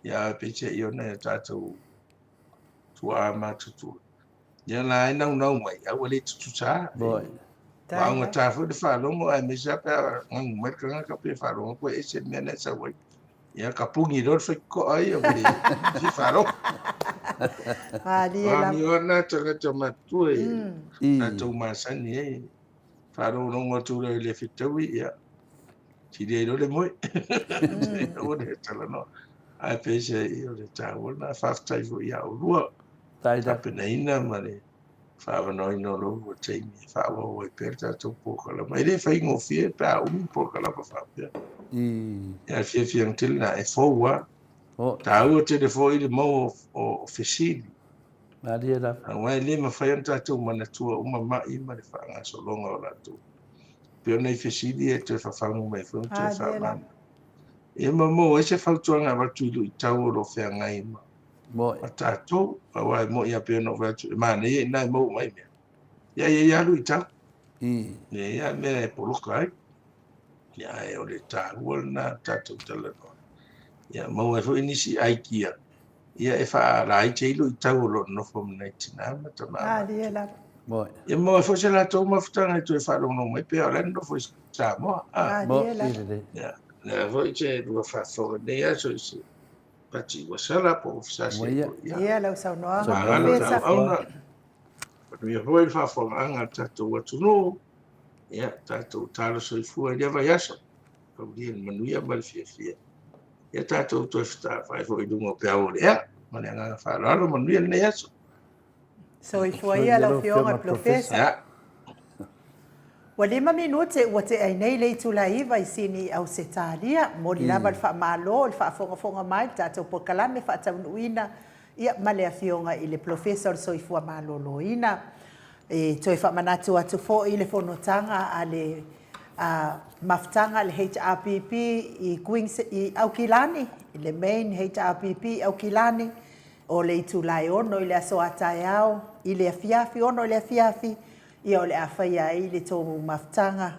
Ia pe se io ne tātou tua ma tutu. Ia la ai nau mai a wale tutu sa. Wa nga ta fo de fa longo ai me sa pe ngang mer ka pe fa longo ko e se mena sa wai. Ia ka pungi do fa ko ai o be si fa longo. Ni ona tanga matu e na tau masani e faro longo tu le fitawi ia ti de le moi o de tala no ai pese io le tau na faftai fu ia o lua tai da penaina male fa no no lo te mi fa o e perta tu poco la mai le fai ngo fie pa un poco la pa fa ia fie until na e fo wa tau te de fo i mo o fesili Wai le ma fai anta tu mana tua uma mai ma le whanga so longa o la tu. Pio nei fesidi e te whawhangu mai whungu te whawanga. E ma mo e se whautuanga watu ilu i tau o lo whea ngai ma. Ma tātou, a wai mo ia pio no watu. Ma ne e nai mo mai mea. Ia alu i tau. Ia mea e poloka ai. Ia e o le tāua na tātou tala no. Ia mo e fu inisi ai kia. Ia e wha rai te ilu i tau lo no fo mnei tina ma ta maa. Ia mo e fo se la tau mafutanga i tu e wha longo mai pe o lendo fo i Samoa. Ia, na fo i te rua wha whonga nei aso i se pati wasala po ofisa se.
Ia lau sau noa.
Maangalo tau auna. Patu ia hoi wha whonga anga tatou watu no. Ia, tatou talo so i fua i lewa yaso. Kau dien manuia mali fia. Ia tātou toi whita whai fo i dungo pe au lea. Mane anga whaararo manuia nei aso.
So i fua ia lau fionga profesa.
Ia.
Wa 5 minute ua te ai nei le tu la iwa i sini au se tālia. Mo li lava le wha malo, le wha fonga mai, tātou po kalame, wha taunuina. Ia male a fionga i le profesa so i fua malo loina. E toi wha manatu atu fo i le fonotanga a le maftanga le HRPP i Aukilani, le main HRPP Aukilani, o le itu lai ono i le aso atai au, i le afiafi ono i le afiafi, i o le awhaia i le tō maftanga,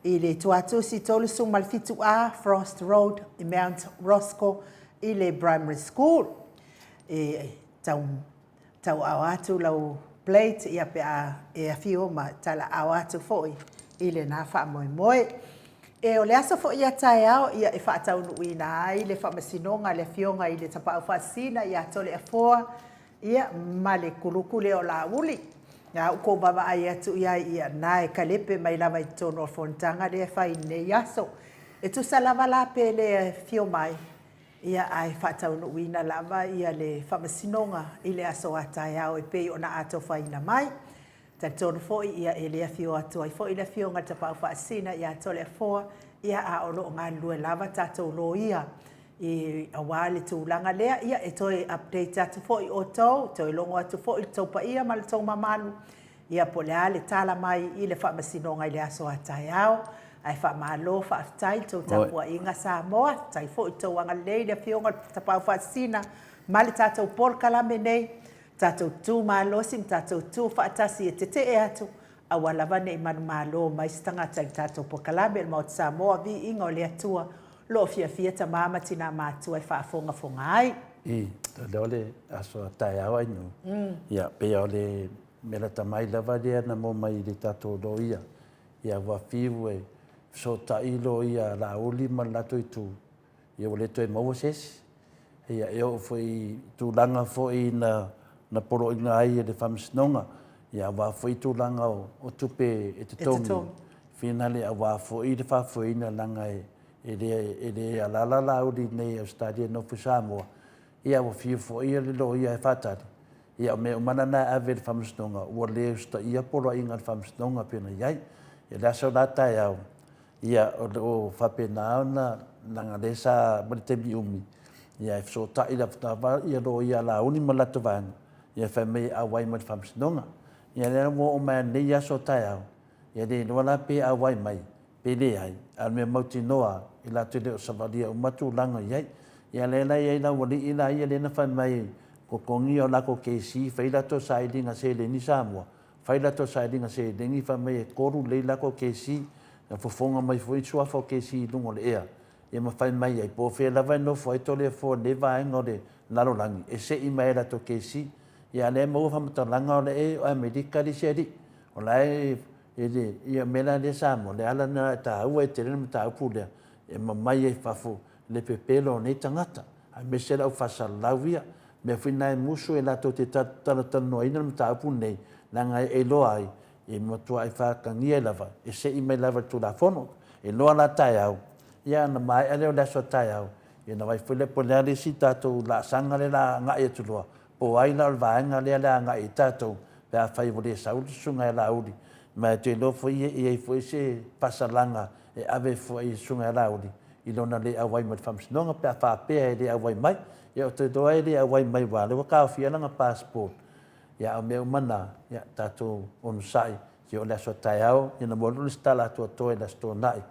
i le tuatusi tolusu malfitu a Frost Road, i Mount Roscoe, i le primary school. Tau au atu lau plate, ia pe a fio ma tala au atu foi. I le nā wha moe. E o le aso fo ia tae au, ia e wha taunu uina ai, le wha masinonga, le fionga i le tapau whasina, ia tole a foa, ia ma le kulukule o la uli. Ia uko baba ai atu ia nae kalepe mai lava i tono o fontanga le whai nei aso. E tu sa lava la pe le fio mai, ia ai wha taunu uina lava, ia le wha masinonga, i le aso a tae au, e pei o na ato whaina mai. Tatono foi ia ele afio atu ai foi le afio ngata pa fasina ia tole foa ia a olo nga lue lava tato lo ia i awale tu langa lea ia e toi update atu foi o toi longo atu foi to pa ia mal to mamalu ia poleale tala mai i le famasino ngai le aso ataiao ai fa malo fa tai to tapua inga Samoa tai foi to anga le afio ngata pa fasina mal tato por kala menei Tatou tu malo sim tatou tu faatasi e tete e atu a wala vane i manu malo mai stangata i tatou pokalabe mo Samoa vi inga o le atua lo fia ta mama tina matua e whaafonga fonga ai.
le ole aso tai au inu. Ia, pe ole mera tamai lava lea na mo mai le tato lo ia. Ia wa fiu e so ta ilo ia la uli ma lato i tu. Ia ole toi maua sesi. Ia eo foi tu langa foi na poro ina ai le whamsinonga. Ia wa foi tu langa o tupe e te tongi. Finale a wa foi le whafoi na langa e le alala uli nei Australia no fu Samoa. Ia wa fiu foi le lo ia e whatari. Ia me o mana na ave le whamsinonga. Ua leo sta ia poro inga le whamsinonga pena iai. Ia la so la tai au. Ia o whapena na langa le sa mali te mi umi. Ia e so ta ila whatawa ia lo ia la uni malatu vanga. Ia whamei awai mali whamsinonga. Ia lera mo o mea nei aso tai au. Ia le wala pe awai mai. Pe le ai. Al me mauti noa ila tele o savalia o matu langa iai. Ia lera iai la wali ila ia lena whamei ko kongi o lako keisi. Whaila to sa ilinga se le ni Samoa. Whaila to sa ilinga se le ni whamei e koru le lako keisi. Ia fofonga mai fo i suafo keisi lungo le ea. Ia ma whai mai ai po whea lawa no fo ai tole fo le vaenga o le larolangi. E se i mai la to keisi. Ia le mau whamatalanga o le e o Amerika li se ri. O la ia mela le Samoa. Le ala na ta ua e te rena ta upu lea. E ma mai ai whafo le pepelo o nei tangata. Ai me se lau whasalau ia. Me whina e musu e la to te talatano ina ma ta upu nei. Nanga e loa ai. E matua ai whakangia e lava. E se i mai lava tu la fono. E loa la tai au. Ia na mai ale o leso tai au. Ia na vai fule po lea resi tātou la sanga le la ngai e tuloa. Po ai la vaenga lea lea ngai e tātou. Pea whai vole sauri sunga e la uri. Ma te lo fo i e fo se pasalanga e ave fo i sunga e la uri. I lona le awai mai whamsinonga pea whapea e le awai mai. Ia o te doa e le awai mai wale. Waka o whialanga passport. Ia o mea umana. Ia tātou onu sai. Ia o leso tai au. Ia na molu le stala atua toe la sto nai.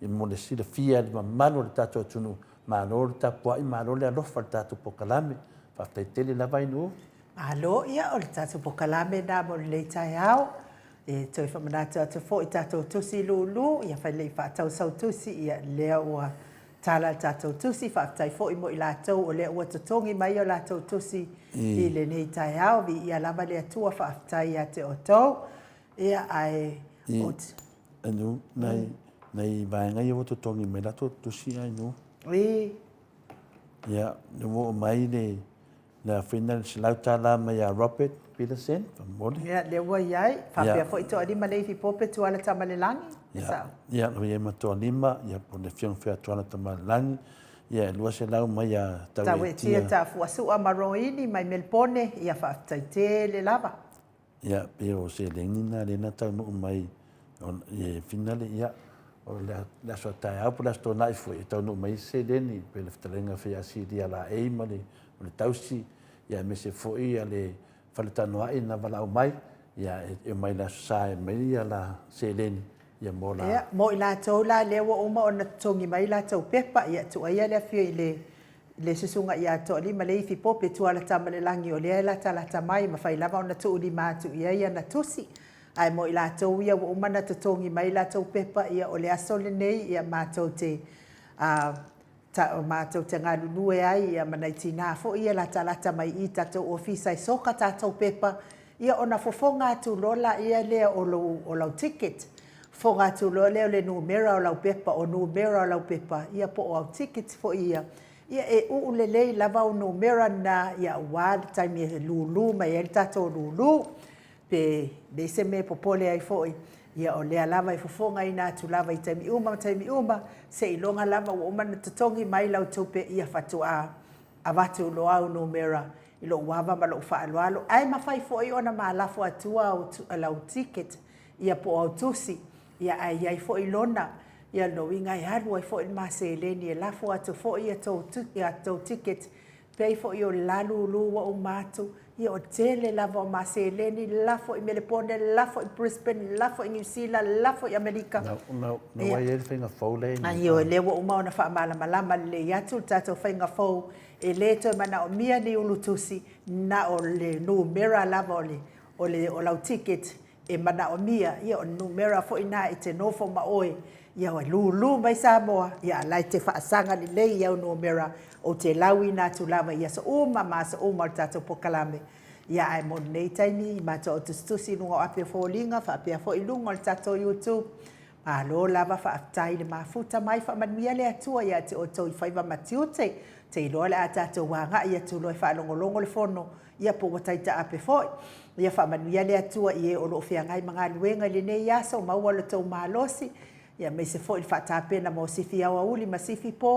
I mo le sila fia le mamalo le tato tunu malo le tapua i malo le alofa le tato pokalame whaftaitele lava inu.
Malo ia o le tato pokalame na mo le tai au. E toi whamanata atu fo i tato tusi lulu. Ia whai lei whaatau sau tusi ia lea ua tala le tato tusi. Whaftai fo i mo i lātou o lea ua tutongi mai o lātou tusi i le nei tai au. Vi ia lava le atua whaftai ia te otou. Ia ai...
Anu, nei vaenga ia watu tongi mai lato tusi ai no. Ia, nuo mai le na final slautala mai a Robert Peterson, famole.
Ia, le ua iai, whapea fo i toa lima leifi pope tuala tamalelangi.
Ia, no ia matoa lima, ia po le fiong fea tuala tamalelangi. Ia, lua se lau mai a tau e tia.
Tau e tia ta fuasua maroini mai melpone, ia whaftaite le lava.
Ia, pero se lengina le na tau no mai, e finale, ia, o le so tai au pula sto nai foi tau no mai se deni pe le ftalenga fe asi dia la e mali o le tausi ia me se foi ale faltano ai na vala o mai ia e mai la sai mai ia la se deni ia mola
ia mo ila tola le wo uma ona tongi mai la tau pepa ia tu ia le fi le susunga ia to li malei fi pope tu ala tamale langi o le la tala tamai ma fai lava ona tu li matu ia na tusi ai mo i lātou ia wa umana tatongi mai lātou pepa ia o le asole nei ia mātou te mātou te ngā lulue ai ia manai tina fo ia la talata mai i tātou ofisa i soka tātou pepa ia ona fofonga atu lola ia lea o lau ticket fonga atu lola lea o le numera o lau pepa o numera o lau pepa ia po o au ticket fo ia e uulelei lava o numera na ia wad taimi e lulu mai e tātou lulu pe le se me popole ai foi ia o le lava i fofonga ina tu lava i taimi uma se i longa lava o mana tatongi mai lau tupe ia fatua avatu lo au numera i lo wava ma lo whaalualo ai mawhai foi ona Maleifua atua o lau ticket ia po au tusi ia ai foi lona ia no inga i haru ai foi ma se leni e lafo atu foi ia tau ticket pei foi o lalu lu o matu ia o tele lava o Maseleni, lafo i Melepone, lafo i Brisbane, lafo i New Zealand, lafo i Amerika.
No wai e whainga fau le.
Ai o le wa umau na whaamalama le yatu tātou whainga fau e le toi mana o mia ni ulutusi na o le numera lava o lau ticket e mana o mia ia o numera fo ina i te nofo ma oe ia o lulu mai Samoa ia lai te whaasanga ni lei ia o numera o te lawi nā tu lava ia sa uma ma sa uma o tātou pokalame. Ia ai mo nei taimi, ma to o tustusi nunga o apia fōlinga, fa apia fō ilunga o tātou YouTube. Ma lo lava fa aftai le mafuta mai fa manuia le atua ia te o tau i whaiva matiute. Te iloa le a tātou wanga ia tu loi wha longolongo le whono. Ia po wataita ape fōi. Ia wha manuia le atua i e o lo whia ngai mga luenga le nei asa o maua lo tau malosi. Ia me se fōi wha tāpena mo sifi awa uli ma sifi pō.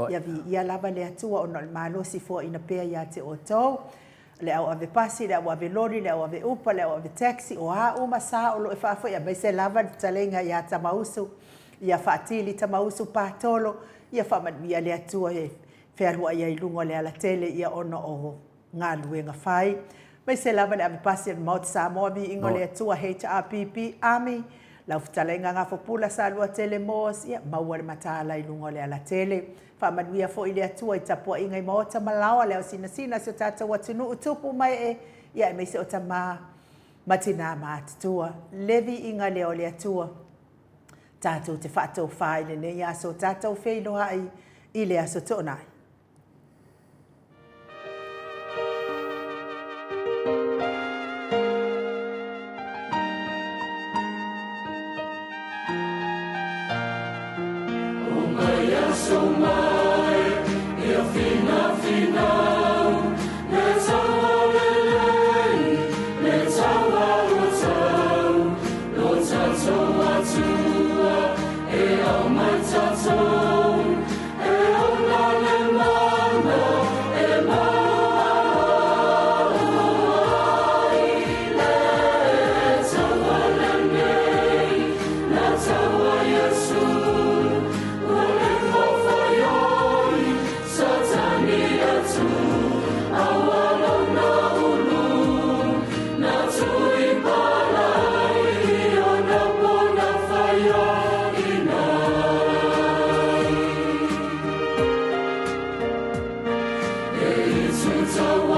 Ia vi ia lava le atua o no le malosi fōi ina pēa ia te o tau. Le au ave pasi, le au ave lori, le au ave upa, le au ave taxi, o a uma sa o lo e whaafo, ia mai se lava talenga ia tamausu, ia whaatili tamausu pātolo, ia whamanua le atua e whearua ia i lungo le ala tele, ia ono o ngā luenga whai. Mai se lava le ave pasi le maut Samoa mi ingo le atua HRPP Army, lau talenga ngā whapula sa lua tele mos, ia maua le matala i lungo le ala tele. Whamanuia fo i le atua i tapua ingai maota malawa leo sina so tātou atunu utupu mai e ia me se o ta matina mātutua. Levi inga leo le atua tātou te whātou whai le nei aso tātou wheiloha i le aso tōnai.
So mai, ia fina le tawa lelei, le tawa lo tatou atua, e au mai tatou, e au na le mana, e mai, le tawa lelei, na tawa Yesu. So